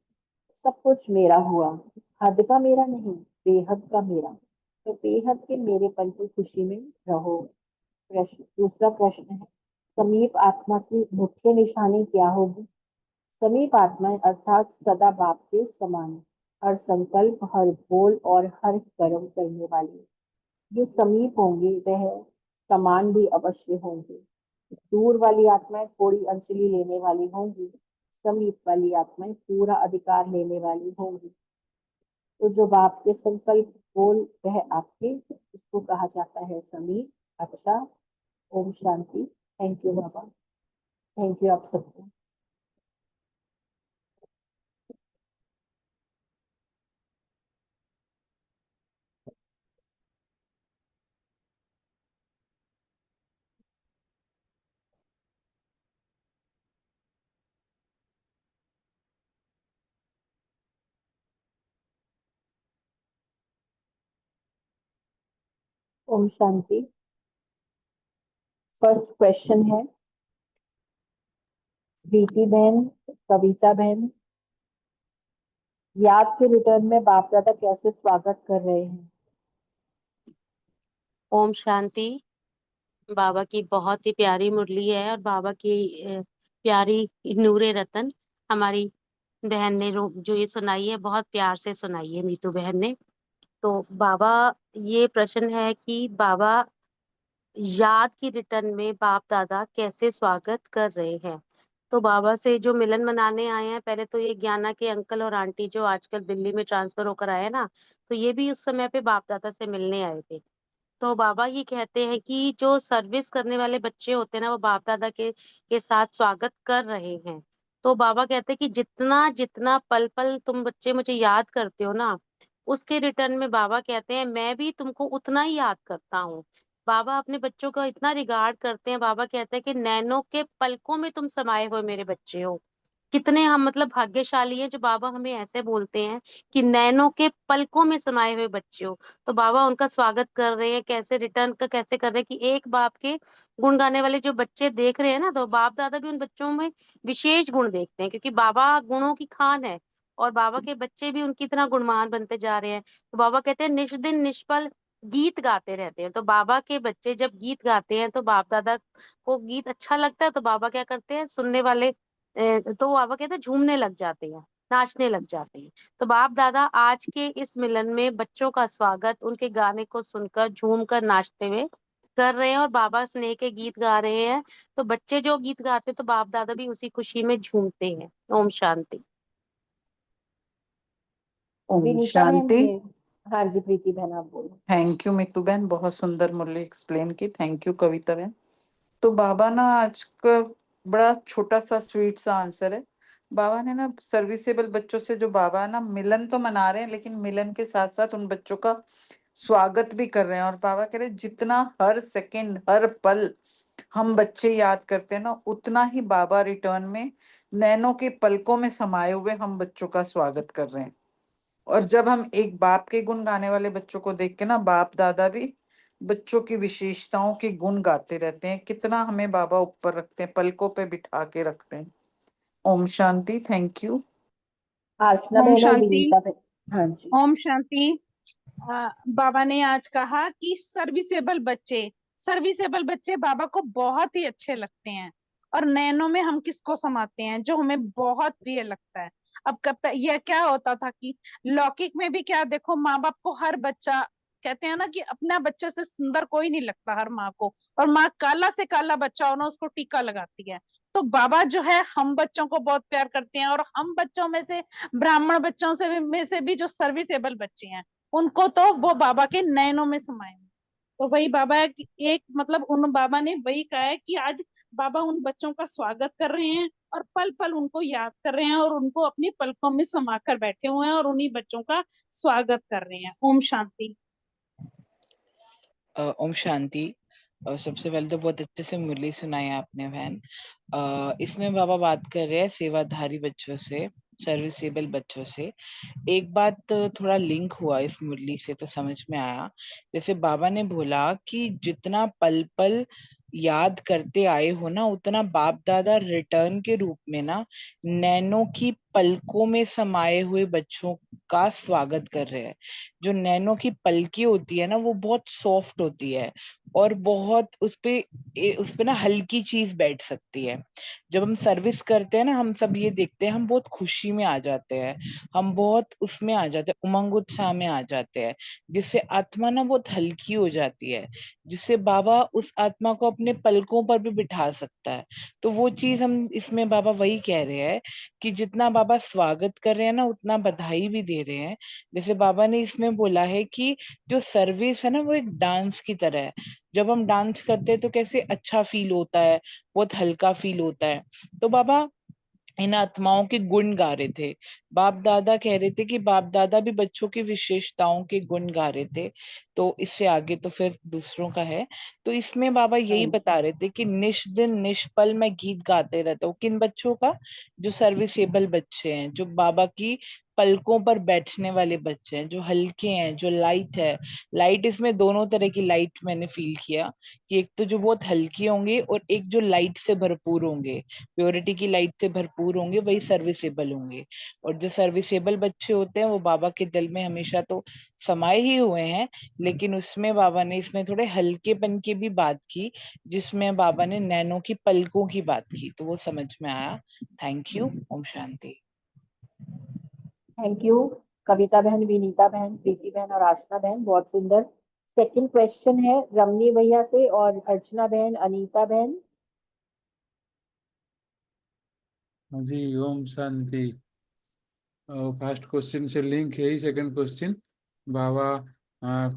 सब कुछ मेरा हुआ, हद का मेरा नहीं, बेहद का मेरा। तो बेहद के मेरेपन की खुशी में रहो। प्रश्न, दूसरा प्रश्न है, समीप आत्मा की मुख्य निशानी क्या होगी? समीप आत्मा अर्थात सदा बाप के समान। हर संकल्प, हर बोल और हर कर्म करने वाले। जो समीप होंगे वह समान भी अवश्य होंगे। दूर वाली आत्माएं थोड़ी अंजलि लेने वाली होंगी, समीप वाली आत्माएं पूरा अधिकार लेने वाली होंगी। तो जो बाप के संकल्प बोल वह आपके, इसको कहा जाता है समीप। अच्छा, Om Shanti. Thank you Baba, thank you आप सबको। ओम शांति। फर्स्ट क्वेश्चन है प्रीति बहन, कविता बहन, याद के रिटर्न में बाप दादा कैसे स्वागत कर रहे हैं? ओम शांति। बाबा की बहुत ही प्यारी मुरली है और बाबा की प्यारी नूरे रतन हमारी बहन ने जो ये सुनाई है, बहुत प्यार से सुनाई है मीतू बहन ने। तो बाबा, ये प्रश्न है कि बाबा याद की रिटर्न में बाप दादा कैसे स्वागत कर रहे हैं। तो बाबा से जो मिलन मनाने आए हैं, पहले तो ये ज्ञाना के अंकल और आंटी जो आजकल दिल्ली में ट्रांसफर होकर आए हैं ना, तो ये भी उस समय पे बाप दादा से मिलने आए थे। तो बाबा ये कहते हैं कि जो सर्विस करने वाले बच्चे होते हैं ना, वो बाप दादा के साथ स्वागत कर रहे हैं। तो बाबा कहते हैं कि जितना जितना पल पल तुम बच्चे मुझे याद करते हो ना, उसके रिटर्न में बाबा कहते हैं मैं भी तुमको उतना ही याद करता हूँ। बाबा अपने बच्चों का इतना रिगार्ड करते हैं। बाबा कहते हैं कि नैनों के पलकों में तुम समाये हुए मेरे बच्चे हो। कितने हम मतलब भाग्यशाली हैं जो बाबा हमें ऐसे बोलते हैं कि नैनों के पलकों में समाये हुए बच्चे हो। तो बाबा उनका स्वागत कर रहे हैं, कैसे रिटर्न का कैसे कर रहे हैं कि एक बाप के गुण गाने वाले जो बच्चे देख रहे हैं ना, तो बाप दादा भी उन बच्चों में विशेष गुण देखते हैं, क्योंकि बाबा गुणों की खान है और बाबा के बच्चे भी उनकी तरह गुणवान बनते जा रहे हैं। तो बाबा कहते हैं निष्दिन निष्फल गीत गाते रहते हैं। तो बाबा के बच्चे जब गीत गाते हैं तो बाप दादा को गीत अच्छा लगता है, तो बाबा क्या करते हैं, सुनने वाले तो बाबा कहते हैं झूमने लग जाते हैं, नाचने लग जाते हैं। तो बाप दादा आज के इस मिलन में बच्चों का स्वागत उनके गाने को सुनकर झूमकर नाचते हुए कर रहे हैं और बाबा स्नेह के गीत गा रहे हैं। तो बच्चे जो गीत गाते हैं तो बाप दादा भी उसी खुशी में झूमते हैं। ओम शांति। ओम विनीता बहन शांति। ये, हाँ जी प्रीति बहन आप बोलो। थैंक यू मीतू बहन, बहुत सुंदर मुरली एक्सप्लेन की। थैंक यू कविता बहन। तो बाबा ना आज का बड़ा छोटा सा स्वीट सा आंसर है। बाबा ने ना सर्विसेबल बच्चों से, जो बाबा ना मिलन तो मना रहे हैं, लेकिन मिलन के साथ साथ उन बच्चों का स्वागत भी कर रहे हैं। और बाबा कह रहे हैं जितना हर सेकंड हर पल हम बच्चे याद करते हैं ना, उतना ही बाबा रिटर्न में नैनों के पलकों में समाये हुए हम बच्चों का स्वागत कर रहे हैं। और जब हम एक बाप के गुण गाने वाले बच्चों को देख के ना, बाप दादा भी बच्चों की विशेषताओं के गुण गाते रहते हैं। कितना हमें बाबा ऊपर रखते हैं, पलकों पे बिठा के रखते हैं। ओम शांति। Thank you. आशना ओम बहन और शांति। विनीता बहन, हाँ जी। ओम शांति। बाबा ने आज कहा कि सर्विसेबल बच्चे बाबा को बहुत ही अच्छे लगते हैं। और नैनों में हम किसको समाते हैं, जो हमें बहुत प्रिय लगता है। अब यह क्या होता था कि लौकिक में भी क्या देखो, माँ बाप को हर बच्चा कहते हैं ना कि अपना बच्चे से सुंदर कोई नहीं लगता हर माँ को। और माँ काला से काला बच्चा हो ना, उसको टीका लगाती है। तो बाबा जो है हम बच्चों को बहुत प्यार करते हैं। और हम बच्चों में से, ब्राह्मण बच्चों से भी जो सर्विसेबल बच्चे हैं, उनको तो वो बाबा के नयनों में समाये। तो वही बाबा एक मतलब उन बाबा ने वही कहा है कि आज बाबा उन बच्चों का स्वागत कर रहे हैं और पल पल उनको याद कर रहे हैं और उनको अपनी पलकों में समा कर बैठे हुए हैं और उन्हीं बच्चों का स्वागत कर रहे हैं। ओम शांति। ओम शांति। सबसे पहले तो बहुत अच्छे से मुरली सुनाई आपने बहन। इसमें बाबा बात कर रहे हैं सेवाधारी बच्चों से, सर्विसेबल बच्चों से। एक बात थोड़ा लिंक हुआ इस मुरली से तो समझ में आया। जैसे बाबा ने बोला कि जितना पल पल याद करते आए हो ना, उतना बाप दादा रिटर्न के रूप में ना नैनो की पलकों में समाये हुए बच्चों का स्वागत कर रहे हैं। जो नैनो की पलकी होती है ना, वो बहुत सॉफ्ट होती है और बहुत उस पे ना हल्की चीज बैठ सकती है। जब हम सर्विस करते हैं ना, हम सब ये देखते हैं, हम बहुत खुशी में आ जाते हैं, हम बहुत उसमें आ जाते हैं, उमंग उत्साह में आ जाते हैं, जिससे आत्मा ना बहुत हल्की हो जाती है, जिससे बाबा उस आत्मा को अपने पलकों पर भी बिठा सकता है। तो वो चीज हम इसमें बाबा वही कह रहे हैं कि जितना बाबा स्वागत कर रहे हैं ना, उतना बधाई भी दे रहे हैं। जैसे बाबा ने इसमें बोला है कि जो सर्विस है ना, वो एक डांस की तरह है। जब हम डांस करते हैं तो कैसे अच्छा फील होता है, बहुत हल्का फील होता है। तो बाबा इन आत्माओं के गुण गा रहे थे। बाप दादा कह रहे थे कि बाप दादा भी बच्चों की विशेषताओं के गुण गा रहे थे। तो इससे आगे तो फिर दूसरों का है। तो इसमें बाबा यही बता रहे थे कि निष्दिन निष्पल मैं गीत गाते रहता हूँ। किन बच्चों का? जो सर्विसेबल बच्चे हैं, जो बाबा की पलकों पर बैठने वाले बच्चे हैं, जो हल्के हैं, जो लाइट है। लाइट इसमें दोनों तरह की लाइट मैंने फील किया कि एक तो जो बहुत हल्की होंगे और एक जो लाइट से भरपूर होंगे, प्योरिटी की लाइट से भरपूर होंगे, वही सर्विसेबल होंगे। और जो सर्विसेबल बच्चे होते हैं वो बाबा के दिल में हमेशा तो समाये ही हुए हैं, लेकिन उसमें बाबा ने इसमें थोड़े हल्केपन की भी बात की, जिसमें बाबा ने नैनो की पलकों की बात की, तो वो समझ में आया। Thank you. Om Shanti. Thank you Kavita बहन, विनीता बहन, प्रीति बहन और आशना बहन, बहुत सुंदर। सेकंड क्वेश्चन है रमनी भैया से और अर्चना बहन, अनीता बहन। जी ओम शांति। फर्स्ट क्वेश्चन से लिंक है ही सेकंड क्वेश्चन। बाबा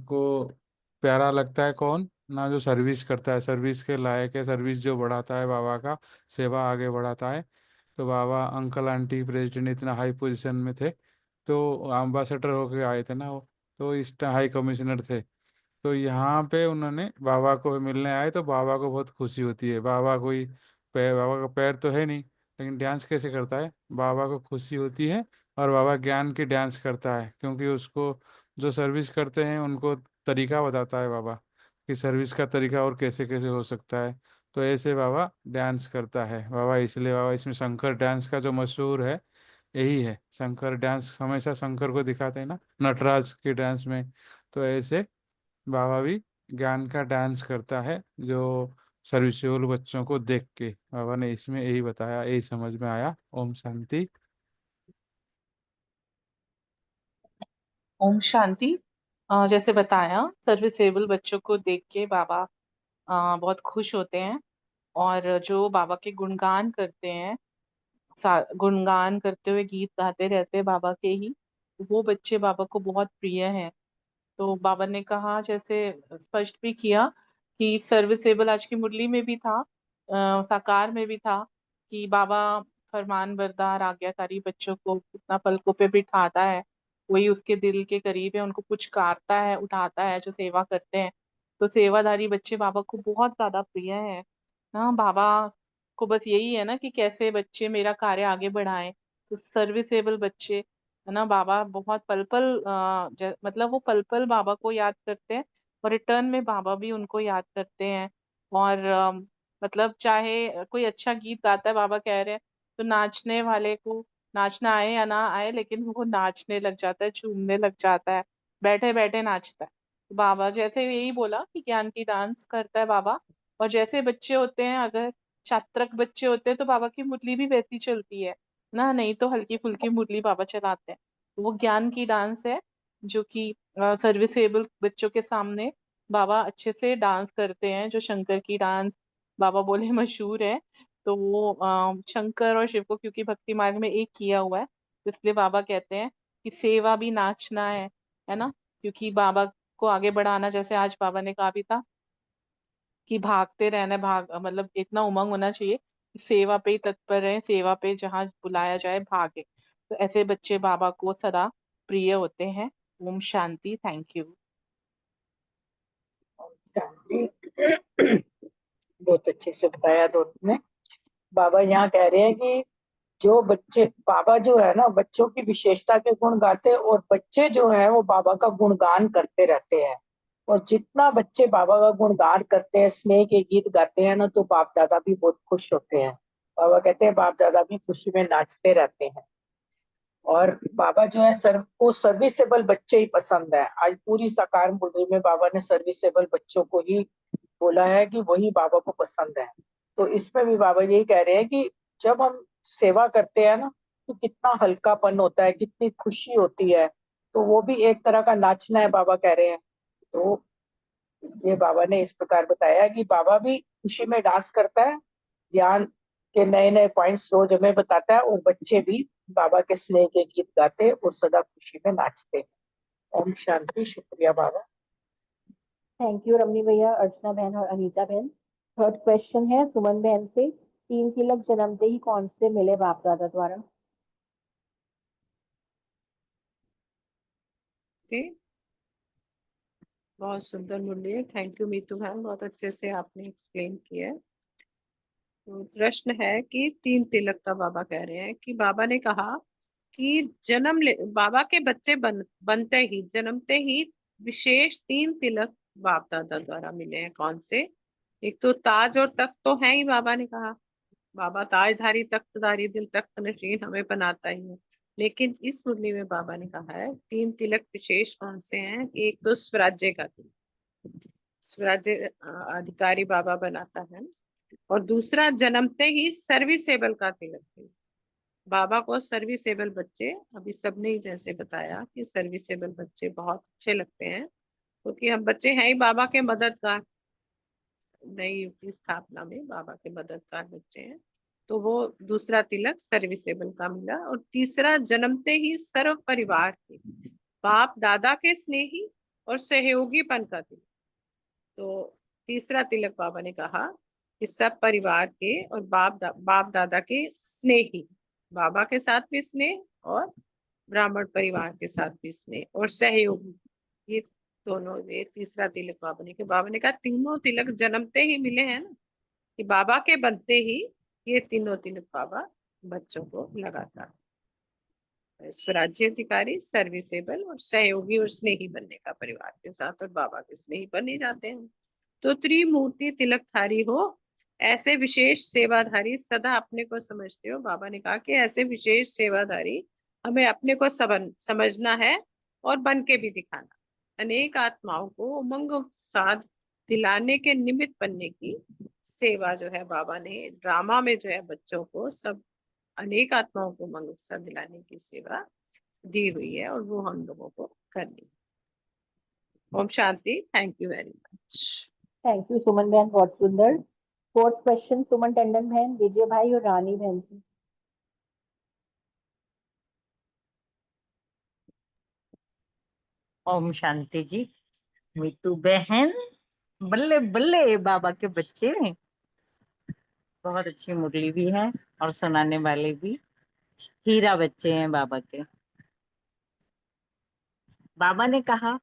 को प्यारा लगता है कौन ना? जो सर्विस करता है, सर्विस के लायक है, सर्विस जो बढ़ाता है, बाबा का सेवा आगे बढ़ाता है। तो बाबा अंकल आंटी प्रेसिडेंट इतना हाई पोजीशन में थे, तो एम्बेसडर होके आए थे ना वो, तो इस हाई कमिश्नर थे। तो यहाँ पे उन्होंने बाबा को मिलने आए, तो बाबा को बहुत खुशी होती है। बाबा कोई बाबा का पैर तो है नहीं, लेकिन डांस कैसे करता है, बाबा को खुशी होती है। और बाबा ज्ञान की डांस करता है, क्योंकि उसको जो सर्विस करते हैं उनको तरीका बताता है बाबा, कि सर्विस का तरीका और कैसे कैसे हो सकता है। तो ऐसे बाबा डांस करता है बाबा। इसलिए बाबा इसमें शंकर डांस का जो मशहूर है यही है। शंकर डांस हमेशा शंकर को दिखाते हैं ना, नटराज के डांस में। तो ऐसे बाबा भी ज्ञान का डांस करता है, जो सर्विसेबल बच्चों को देख के। बाबा ने इसमें यही बताया, यही समझ में आया। ओम शांति। ओम शांति। जैसे बताया, सर्विसेबल बच्चों को देख के बाबा बहुत खुश होते हैं, और जो बाबा के गुणगान करते हैं, गुणगान करते हुए गीत गाते रहते हैं बाबा के ही, वो बच्चे बाबा को बहुत प्रिय हैं। तो बाबा ने कहा, जैसे स्पष्ट भी किया कि सर्विसेबल आज की मुरली में भी था, साकार में भी था, कि बाबा फरमान बरदार आज्ञाकारी बच्चों को कितना पलकों पे बिठाता है, वही उसके दिल के करीब है, उनको पुचकारता है, उठाता है, जो सेवा करते हैं। तो सेवाधारी बच्चे बाबा को बहुत ज्यादा प्रिय है ना। बाबा को बस यही है ना कि कैसे बच्चे मेरा कार्य आगे बढ़ाएं। तो सर्विसेबल बच्चे है ना, बाबा बहुत पल पल मतलब वो पल पल बाबा को याद करते हैं, और रिटर्न में बाबा भी उनको याद करते हैं। और मतलब चाहे कोई अच्छा गीत गाता है, बाबा कह रहे हैं, तो नाचने वाले को नाचना आए या ना आए, लेकिन वो नाचने लग जाता है, झूमने लग जाता है, बैठे बैठे नाचता है। तो बाबा जैसे यही बोला कि ज्ञान की डांस करता है बाबा। और जैसे बच्चे होते हैं, अगर चात्रक बच्चे होते हैं, तो बाबा की मुरली भी वैसी चलती है ना, नहीं तो हल्की फुल्की मुरली बाबा चलाते हैं। तो वो ज्ञान की डांस है, जो कि सर्विसेबल बच्चों के सामने बाबा अच्छे से डांस करते हैं। जो शंकर की डांस बाबा बोले मशहूर है, तो वो शंकर और शिव को क्योंकि भक्ति मार्ग में एक किया हुआ है, तो इसलिए बाबा कहते हैं कि सेवा भी नाचना है ना। क्योंकि बाबा को आगे बढ़ाना, जैसे आज बाबा ने कहा भी था कि भागते रहना, मतलब इतना उमंग होना चाहिए कि सेवा पे ही तत्पर रहे, सेवा पे जहां बुलाया जाए भागे। तो ऐसे बच्चे बाबा को सदा प्रिय होते हैं। ओम शांति। Thank you. शांति। बहुत अच्छे से बताया दोनों ने। बाबा यहाँ कह रहे हैं कि जो बच्चे, बाबा जो है ना बच्चों की विशेषता के गुण गाते हैं, और बच्चे जो है वो बाबा का गुणगान करते रहते हैं। और जितना बच्चे बाबा का गुणगान करते हैं, स्नेह के गीत गाते हैं ना, तो बाप दादा भी बहुत खुश होते हैं। बाबा कहते हैं बाप दादा भी खुशी में नाचते रहते हैं। और बाबा जो है को सर्विसेबल बच्चे ही पसंद है। आज पूरी साकार मुरली में बाबा ने सर्विसेबल बच्चों को ही बोला है कि वही बाबा को पसंद है। तो इसमें भी बाबा यही कह रहे हैं कि जब हम सेवा करते हैं ना, तो कितना हल्कापन होता है, कितनी खुशी होती है। तो वो भी एक तरह का नाचना है, बाबा कह रहे हैं। तो ये बाबा ने इस प्रकार बताया कि बाबा भी खुशी में डांस करता है, ज्ञान के नए नए पॉइंट्स रोज हमें बताता है, और बच्चे भी बाबा के स्नेह के गीत गाते और सदा खुशी में नाचते हैं। ओम शांति। शुक्रिया बाबा। थैंक यू रमनी भैया, अर्चना बहन और अनीता बहन। थर्ड क्वेश्चन है सुमन बहन से, 3 तिलक जन्मते ही कौन से मिले बाप दादा द्वारा? ओके, बहुत सुंदर मुरली है। थैंक यू मीतू बहन, बहुत अच्छे से आपने एक्सप्लेन किया है। तो प्रश्न है कि 3 तिलक का बाबा कह रहे हैं कि बाबा ने कहा कि बाबा के बच्चे बनते ही, जन्मते ही विशेष 3 तिलक बाप दादा द्वारा मिले हैं। कौन से? एक तो ताज और तख्त तो है ही, बाबा ने कहा बाबा ताजधारी तख्तधारी दिल तख्त नशीन हमें बनाता ही है। लेकिन इस मुरली में बाबा ने कहा है 3 तिलक विशेष कौन से हैं। एक तो स्वराज्य का तिलक, स्वराज्य अधिकारी बाबा बनाता है। और दूसरा जन्मते ही सर्विसेबल का तिलक है। बाबा को सर्विसेबल बच्चे, अभी सबने ही जैसे बताया कि सर्विसेबल बच्चे बहुत अच्छे लगते हैं, क्योंकि हम बच्चे हैं ही बाबा के मददगार। नई युग की स्थापना में बाबा के मददगार बच्चे हैं। तो वो दूसरा तिलक सर्विसेबल का मिला। और तीसरा जन्मते ही सर्व परिवार के बाप दादा के स्नेही और सहयोगीपन का तिलक। तो तीसरा तिलक बाबा ने कहा कि सब परिवार के और बाप दादा के स्नेही, बाबा के साथ भी स्नेह और ब्राह्मण परिवार के साथ भी स्नेह और सहयोगी, ये दोनों, ये तीसरा तिलक बाबा ने कहा तीनों तिलक जन्मते ही मिले हैं ना, कि बाबा के बनते ही ये तीनों तिलक बाबा बच्चों को लगाता है। स्वराज्य अधिकारी, सर्विसेबल और सहयोगी और स्नेही बनने का परिवार के साथ, और बाबा के स्नेही बन ही जाते हैं। तो त्रिमूर्ति तिलकधारी हो, ऐसे विशेष सेवाधारी सदा अपने को समझते हो। बाबा ने कहा कि ऐसे विशेष सेवाधारी हमें अपने को समझना है और बन के भी दिखाना। अनेक आत्माओं को उमंग उत्साह दिलाने के निमित्त बनने की सेवा जो है, बाबा ने ड्रामा में जो है बच्चों को सब अनेक आत्माओं को उमंग उत्साह दिलाने की सेवा दी हुई है, और वो हम लोगों को करनी है। Om Shanti. Thank you very much. Thank you Suman बहन, बहुत सुंदर। फोर्थ क्वेश्चन सुमन टंडन बहन, विजय भाई और रानी बहन से। ओम शांति जी। मीतू बहन, बल्ले बल्ले बाबा के बच्चे, बहुत अच्छी मुरली भी है और सुनाने वाले भी हीरा बच्चे हैं बाबा के। बाबा ने कहा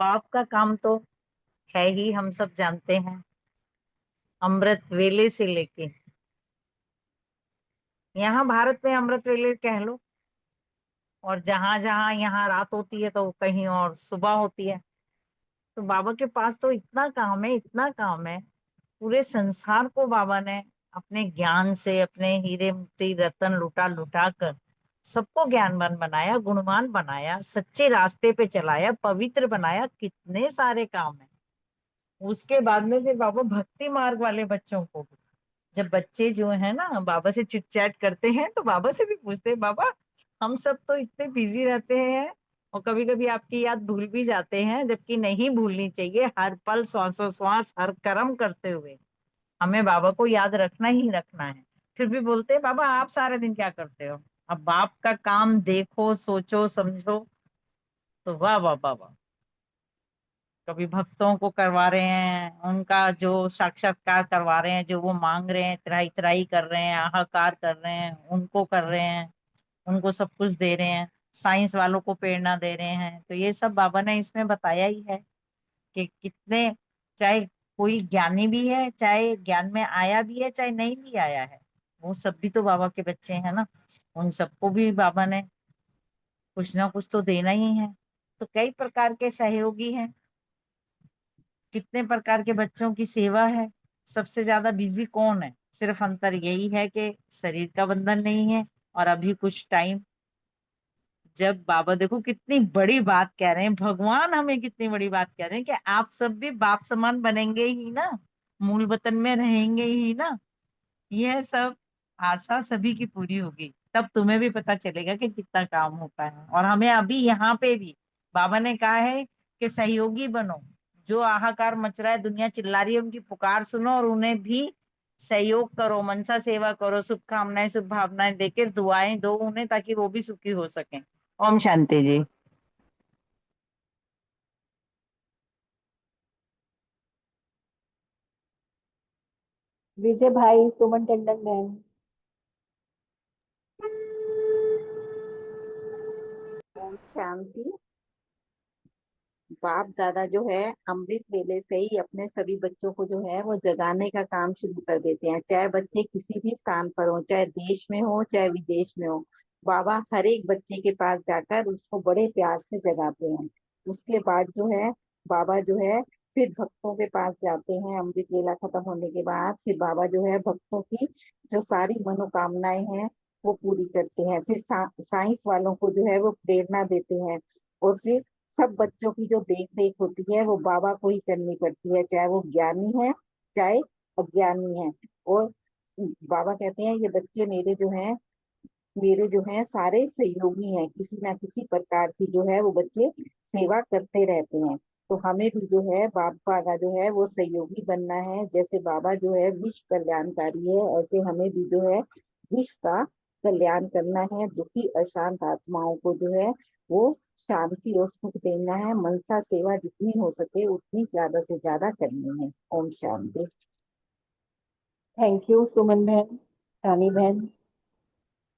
बाप का काम तो है ही, हम सब जानते हैं, अमृत वेले से लेके यहाँ भारत में अमृत वेले कह लो, और जहां जहां यहाँ रात होती है तो कहीं और सुबह होती है। तो बाबा के पास तो इतना काम है, इतना काम है। पूरे संसार को बाबा ने अपने ज्ञान से, अपने हीरे मोती रतन लुटा लुटा कर सबको ज्ञानवान बनाया, गुणवान बनाया, सच्चे रास्ते पे चलाया, पवित्र बनाया। कितने सारे काम है। उसके बाद में फिर बाबा भक्ति मार्ग वाले बच्चों को भी, जब बच्चे जो है ना बाबा से चिट चैट करते हैं तो बाबा से भी पूछते हैं, बाबा हम सब तो इतने बिजी रहते हैं और कभी कभी आपकी याद भूल भी जाते हैं, जबकि नहीं भूलनी चाहिए। हर पल श्वासों श्वास, हर कर्म करते हुए हमें बाबा को याद रखना ही रखना है। फिर भी बोलते हैं, बाबा आप सारे दिन क्या करते हो? अब बाप का काम देखो, सोचो, समझो, तो वाह वाह वाह वाह। कभी भक्तों को करवा रहे हैं, उनका जो साक्षात्कार करवा रहे हैं, जो वो मांग रहे हैं, त्राही त्राही कर रहे हैं, हाहाकार कर रहे हैं, उनको कर रहे हैं, उनको सब कुछ दे रहे हैं, साइंस वालों को प्रेरणा दे रहे हैं। तो ये सब बाबा ने इसमें बताया ही है कि कितने, चाहे कोई ज्ञानी भी है, चाहे ज्ञान में आया भी है, चाहे नहीं भी आया है, वो सब भी तो बाबा के बच्चे हैं ना। उन सबको भी बाबा ने कुछ ना कुछ तो देना ही है। तो कई प्रकार के सहयोगी हैं, कितने प्रकार के बच्चों की सेवा है। सबसे ज्यादा बिजी कौन है? सिर्फ अंतर यही है कि शरीर का बंधन नहीं है। और अभी कुछ टाइम, जब बाबा देखो कितनी बड़ी बात कह रहे हैं, भगवान हमें कितनी बड़ी बात कह रहे हैं कि आप सब भी बाप समान बनेंगे ही ना, मूल वतन में रहेंगे ही ना। यह सब आशा सभी की पूरी होगी, तब तुम्हें भी पता चलेगा कि कितना काम होता है। और हमें अभी यहाँ पे भी बाबा ने कहा है कि सहयोगी बनो। जो हाहाकार मच रहा है, दुनिया चिल्ला रही है, उनकी पुकार सुनो और उन्हें भी सहयोग करो, मनसा सेवा करो, शुभकामनाएं शुभ भावनाएं देकर दुआएं दो उन्हें, ताकि वो भी सुखी हो सकें। ओम शांति जी। विजय भाई, सुमन टंडन बहन। ओम शांति। बाप दादा जो है अमृत वेले से ही अपने सभी बच्चों को जो है वो जगाने का काम शुरू कर देते हैं, चाहे बच्चे किसी भी स्थान पर हो, चाहे देश में हो चाहे विदेश में हो। बाबा हर एक बच्चे के पास जाकर उसको बड़े प्यार से जगाते हैं। उसके बाद जो है बाबा जो है फिर भक्तों के पास जाते हैं। अमृत वेला खत्म होने के बाद फिर बाबा जो है भक्तों की जो सारी मनोकामनाएं हैं वो पूरी करते हैं। फिर साइंस वालों को जो है वो प्रेरणा देते हैं। और फिर सब बच्चों की जो देख रेख होती है वो बाबा को ही करनी पड़ती है, चाहे वो ज्ञानी है चाहे अज्ञानी है। और बाबा कहते हैं ये बच्चे मेरे जो हैं सारे सहयोगी हैं, किसी ना किसी प्रकार की जो है वो बच्चे सेवा करते रहते हैं। तो हमें भी जो है बाबा का जो है वो सहयोगी बनना है। जैसे बाबा जो है विश्व कल्याणकारी है, ऐसे हमें भी जो है विश्व का कल्याण करना है। दुखी अशांत आत्माओं को जो है वो शांति और सुख देना है। मनसा सेवा जितनी हो सके उतनी ज्यादा से ज्यादा करनी है। ओम शांति। थैंक यू सुमन बहन, रानी बहन।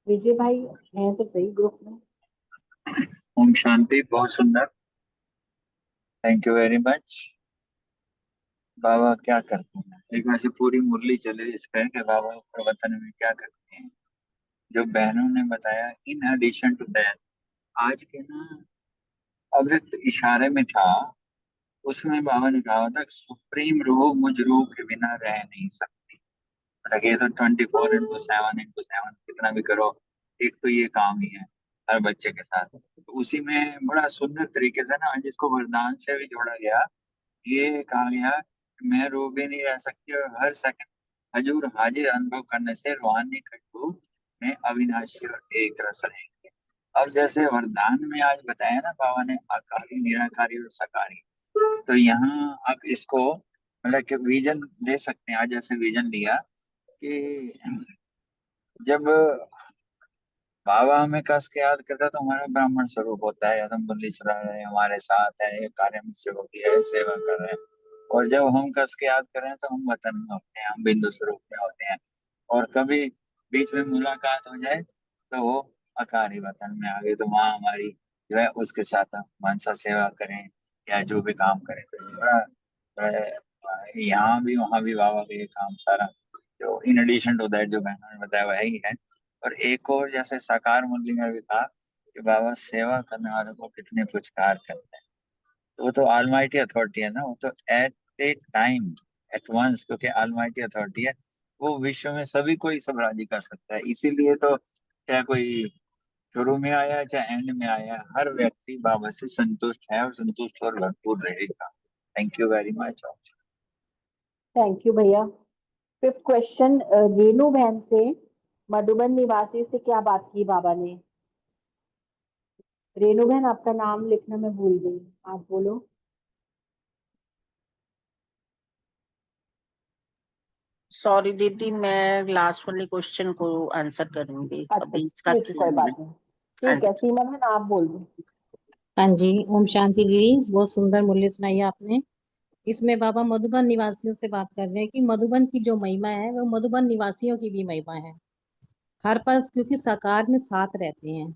विजय भाई हैं तो सही ग्रुप में। ओम शांति, बहुत सुंदर, थैंक यू वेरी मच। बाबा क्या करते हैं, एक वैसे पूरी मुरली चले इस पे कि बाबा प्रवचन में क्या करते हैं। जो बहनों ने बताया, इन एडिशन टू दैट, आज के ना अव्यक्त इशारे में था, उसमें बाबा ने कहा था सुप्रीम रूह मुझ रूह के बिना रह नहीं सकती। मतलब ये तो 24/7 कितना भी करो, एक तो ये काम ही है हर बच्चे के साथ। तो उसी में बड़ा सुंदर तरीके से ना आज इसको वरदान से भी जोड़ा गया। ये कहा गया कि मैं रो भी नहीं रह सकती और हर सेकंड हजूर हाजिर अनुभव करने से रूहानी खटबू में अविनाशी और एक रस रहेंगे। अब जैसे वरदान में आज बताया ना बाबा ने, आकारी निराकारी और सकारी, तो यहाँ आप इसको मतलब कि विजन ले सकते हैं। आज जैसे विजन लिया कि जब बाबा हमें कस के याद करता है तो हमारा ब्राह्मण स्वरूप होता है, हम बुल्ली चला रहे हैं, हमारे साथ है, ये कार्य मुझसे होती है, सेवा कर रहे हैं। और जब हम कस के याद कर रहे हैं तो हम वतन में होते हैं, हम बिंदु स्वरूप में होते हैं। और कभी बीच में मुलाकात हो जाए तो वो अकारी वतन में आ गए, तो वहाँ हमारी जो है उसके साथ हम मनसा सेवा करें या जो भी काम करें। तो यहाँ भी वहाँ भी बाबा का ये काम सारा जो इन एडिशन टू दैट जो बहनों ने बताया वही है। और एक और जैसे साकार मुरली में भी था कि बाबा सेवा करने वालों को कितने पुरस्कार करते हैं। तो वो तो ऑलमाइटी अथॉरिटी है ना, वो तो at a time at once, क्योंकि ऑलमाइटी अथॉरिटी है, वो विश्व में सभी को ही सब राजी कर सकता है। इसीलिए तो चाहे कोई शुरू में आया है चाहे एंड में आया है, हर व्यक्ति बाबा से संतुष्ट है और संतुष्ट और भरपूर रहेगा। Thank you very much. Thank you भैया। फिफ्थ क्वेश्चन रेनू बहन से, मधुबन निवासी से क्या बात की बाबा ने? रेनू बहन आपका नाम लिखना मैं भूल गई, आप बोलो। सॉरी दीदी, मैं लास्ट वाले क्वेश्चन को आंसर करूंगी, अच्छा अभी इसका ठीक है, कोई बात नहीं। ठीक है सीमा बहन आप बोल दो। हाँ जी, ओम शांति दीदी, बहुत सुंदर मुरली सुनाई आपने। इसमें बाबा मधुबन निवासियों से बात कर रहे हैं कि मधुबन की जो महिमा है वो मधुबन निवासियों की भी महिमा है। हर पल क्योंकि साकार में साथ रहते हैं,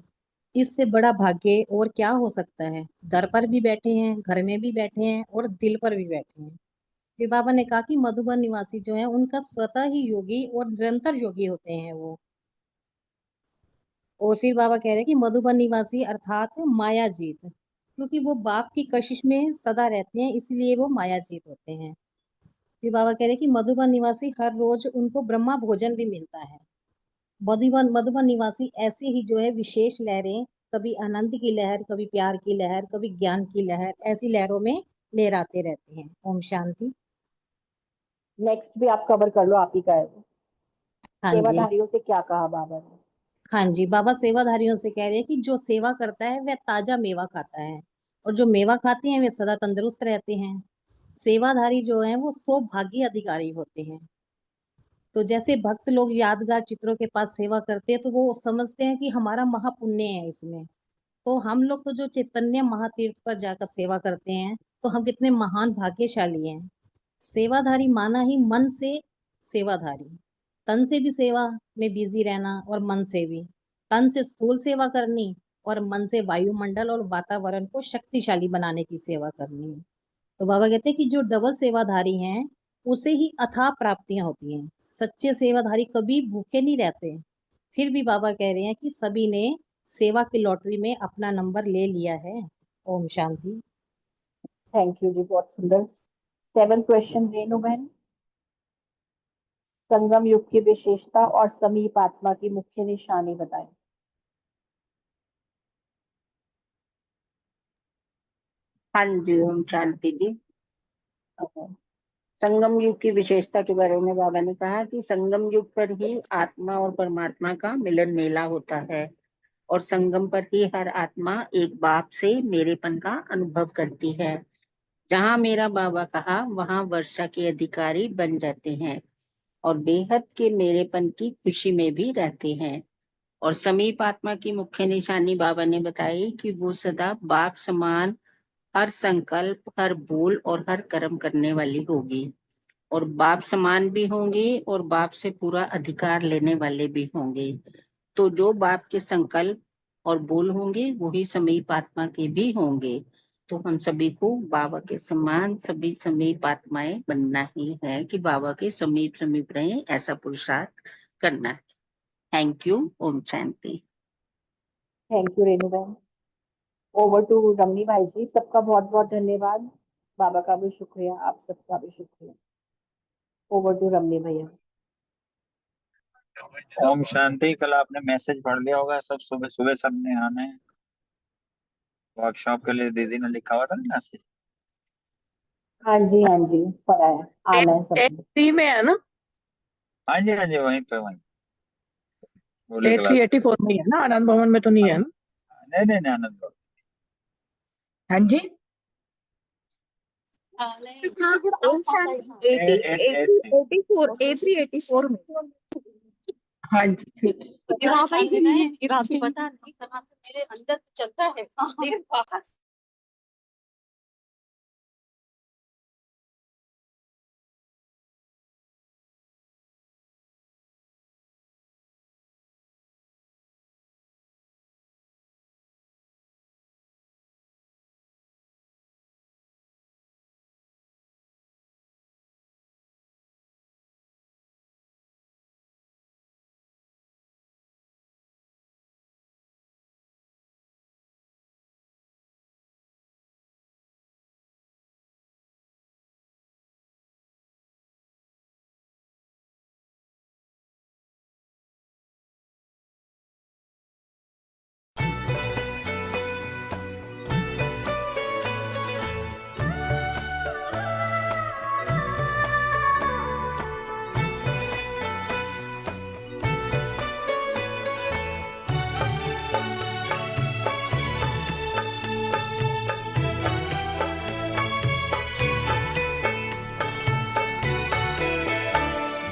इससे बड़ा भाग्य और क्या हो सकता है। दर पर भी बैठे हैं, घर में भी बैठे हैं और दिल पर भी बैठे हैं। फिर बाबा ने कहा कि मधुबन निवासी जो है उनका स्वतः ही योगी और निरंतर योगी होते हैं वो। और फिर बाबा कह रहे हैं कि मधुबन निवासी अर्थात माया जीत। क्योंकि वो बाप की कशिश में सदा रहते हैं, इसलिए वो मायाजीत होते हैं। फिर बाबा कह रहे हैं कि मधुबन निवासी हर रोज उनको ब्रह्मा भोजन भी मिलता है। मधुबन निवासी ऐसे ही जो है विशेष लहरें, कभी आनंद की लहर, कभी प्यार की लहर, कभी ज्ञान की लहर, ऐसी लहरों में लहराते रहते हैं। ओम शांति। नेक्स्ट भी आप कवर कर लो, आप ही का है वो। हाँ जी, सेवाधारियों से क्या कहा बाबा ने? हाँ जी, बाबा सेवाधारियों से कह रहे हैं कि जो सेवा करता है वह ताजा मेवा खाता है, और जो मेवा खाते हैं वे सदा तंदुरुस्त रहते हैं। सेवाधारी जो है वो सौभाग्य अधिकारी होते हैं। तो जैसे भक्त लोग यादगार चित्रों के पास सेवा करते हैं तो वो समझते हैं कि हमारा महापुण्य है इसमें। तो हम लोग तो जो चैतन्य महातीर्थ पर जाकर सेवा करते हैं तो हम कितने महान भाग्यशाली हैं। सेवाधारी माना ही मन से सेवाधारी, तन से भी सेवा में बिजी रहना और मन से भी। तन से स्थूल सेवा करनी और मन से वायुमंडल और वातावरण को शक्तिशाली बनाने की सेवा करनी। तो बाबा कहते हैं कि जो डबल सेवाधारी हैं उसे ही अथाह प्राप्तियां होती हैं। सच्चे सेवाधारी कभी भूखे नहीं रहते। फिर भी बाबा कह रहे हैं कि सभी ने सेवा की लॉटरी में अपना नंबर ले लिया है। ओम शांति। थैंक यू जी, बहुत सुंदर। 7 क्वेश्चन रेणु बहन। संगम युग की विशेषता और समीप आत्मा की मुख्य निशानी बताएं। हाँ जी, ओम शांति जी। संगम युग की विशेषता के बारे में बाबा ने कहा कि संगम युग पर ही आत्मा और परमात्मा का मिलन मेला होता है, और संगम पर ही हर आत्मा एक बाप से मेरेपन का अनुभव करती है। जहाँ मेरा बाबा कहा वहाँ वर्षा के अधिकारी बन जाते हैं और बेहद के मेरेपन की खुशी में भी रहते हैं। और समीप आत्मा की मुख्य निशानी बाबा ने बताई कि वो सदा बाप समान हर संकल्प, हर बोल और हर कर्म करने वाली होगी, और बाप समान भी होंगे और बाप से पूरा अधिकार लेने वाले भी होंगे। तो जो बाप के संकल्प और बोल होंगे वही समीप आत्मा के भी होंगे। तो हम सभी को बाबा के समान सभी समीप आत्माएं बनना ही है कि बाबा के समीप समीप रहे, ऐसा पुरुषार्थ करना है। Thank you. Om Shanti. Thank you Renu बहन। ओवर टू रमनी भाई जी। सबका बहुत बहुत धन्यवाद। बाबा का भी शुक्रिया, आप सबका भी शुक्रिया। ओवर टू रमनी भैया। ओम शांति। कल आपने मैसेज पढ़ लिया होगा, सब सुबह सुबह सबने आना है वर्कशॉप के लिए। दीदी ने लिखा हुआ था ना मैसेज। हाँ जी, हाँ जी, पढ़ा है, आना है सबने। 83 में है ना? हाँ जी, हाँ जी, वहीं पे वहीं बोले 83 क्लास। 84 में है ना? आनंद भवन में तो नहीं है ना? नहीं नहीं नहीं, आनंद बाबू। हाँ जी। हाँ जी, ठीक है। पता नहीं कहाँ से मेरे अंदर चलता है।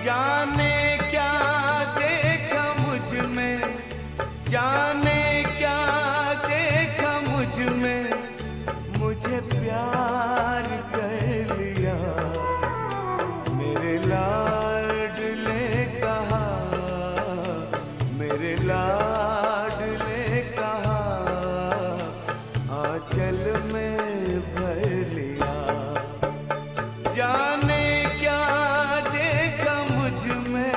जाने क्या देखा मुझ में, जाने क्या देखा मुझ में, मुझे प्यार कर लिया। मेरे लाडले कहा, मेरे लाडले कहा, आंचल में भर लिया। जाने क्या देखा मुझ में,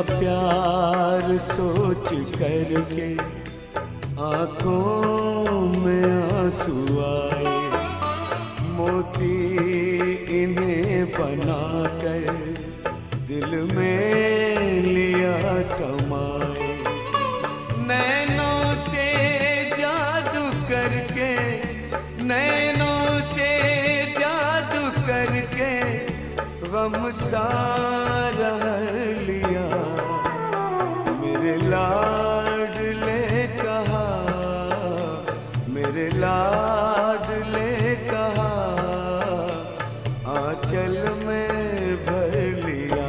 प्यार सोच करके आंखों में आंसू आए, मोती इन्हें बनाकर दिल में लिया समाए। नैनों से जादू करके, नैनों से जादू करके गम सारा लिया। मेरे लाडले कहा, मेरे लाडले कहा, आंचल में भर लिया।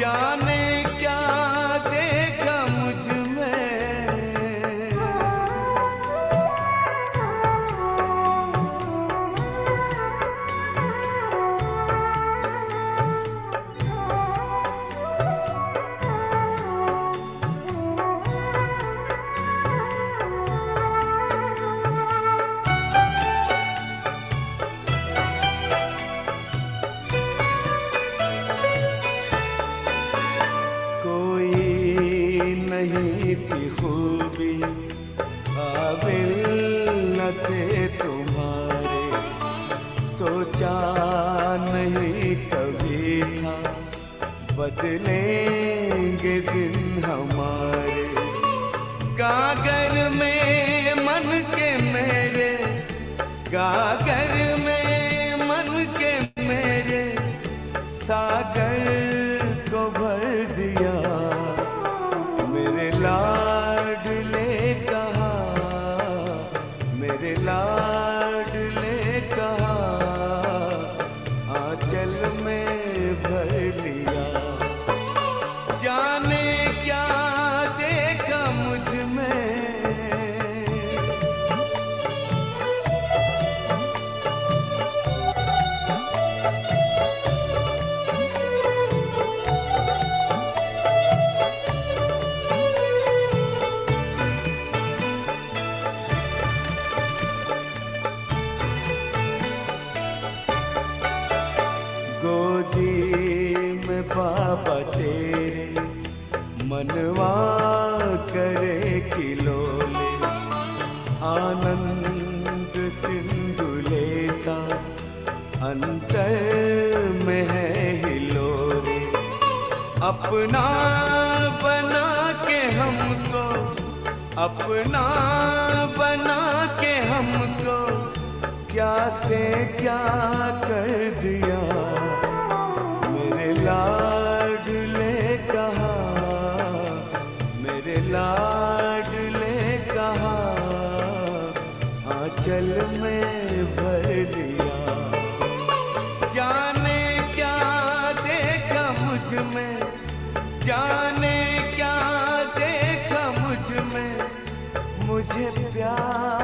जाने क्या देखा मुझ में, नहीं थी खूबी काबिल न थे तुम्हारे, सोचा नहीं कभी था बदलेंगे दिन हमारे। गागर में मन के मेरे, गागर में मन के मेरे, सागर को भर दिया। मेरे लाडले कहा, मेरे लाडले कहा, आंचल में भर लिया। जाने क्या देखा मुझ में, गोदी में बाबा तेरे मनवा करे किलोले, आनंद सिंधु लेता अंतर में है हिलोरे। अपना बना के हमको, अपना बना के हमको, क्या से क्या कर दिया। मेरे लाडले कहा, मेरे लाडले कहा, आंचल में भर दिया। जाने क्या देखा मुझ में, जाने क्या देखा मुझ में, मुझे प्यार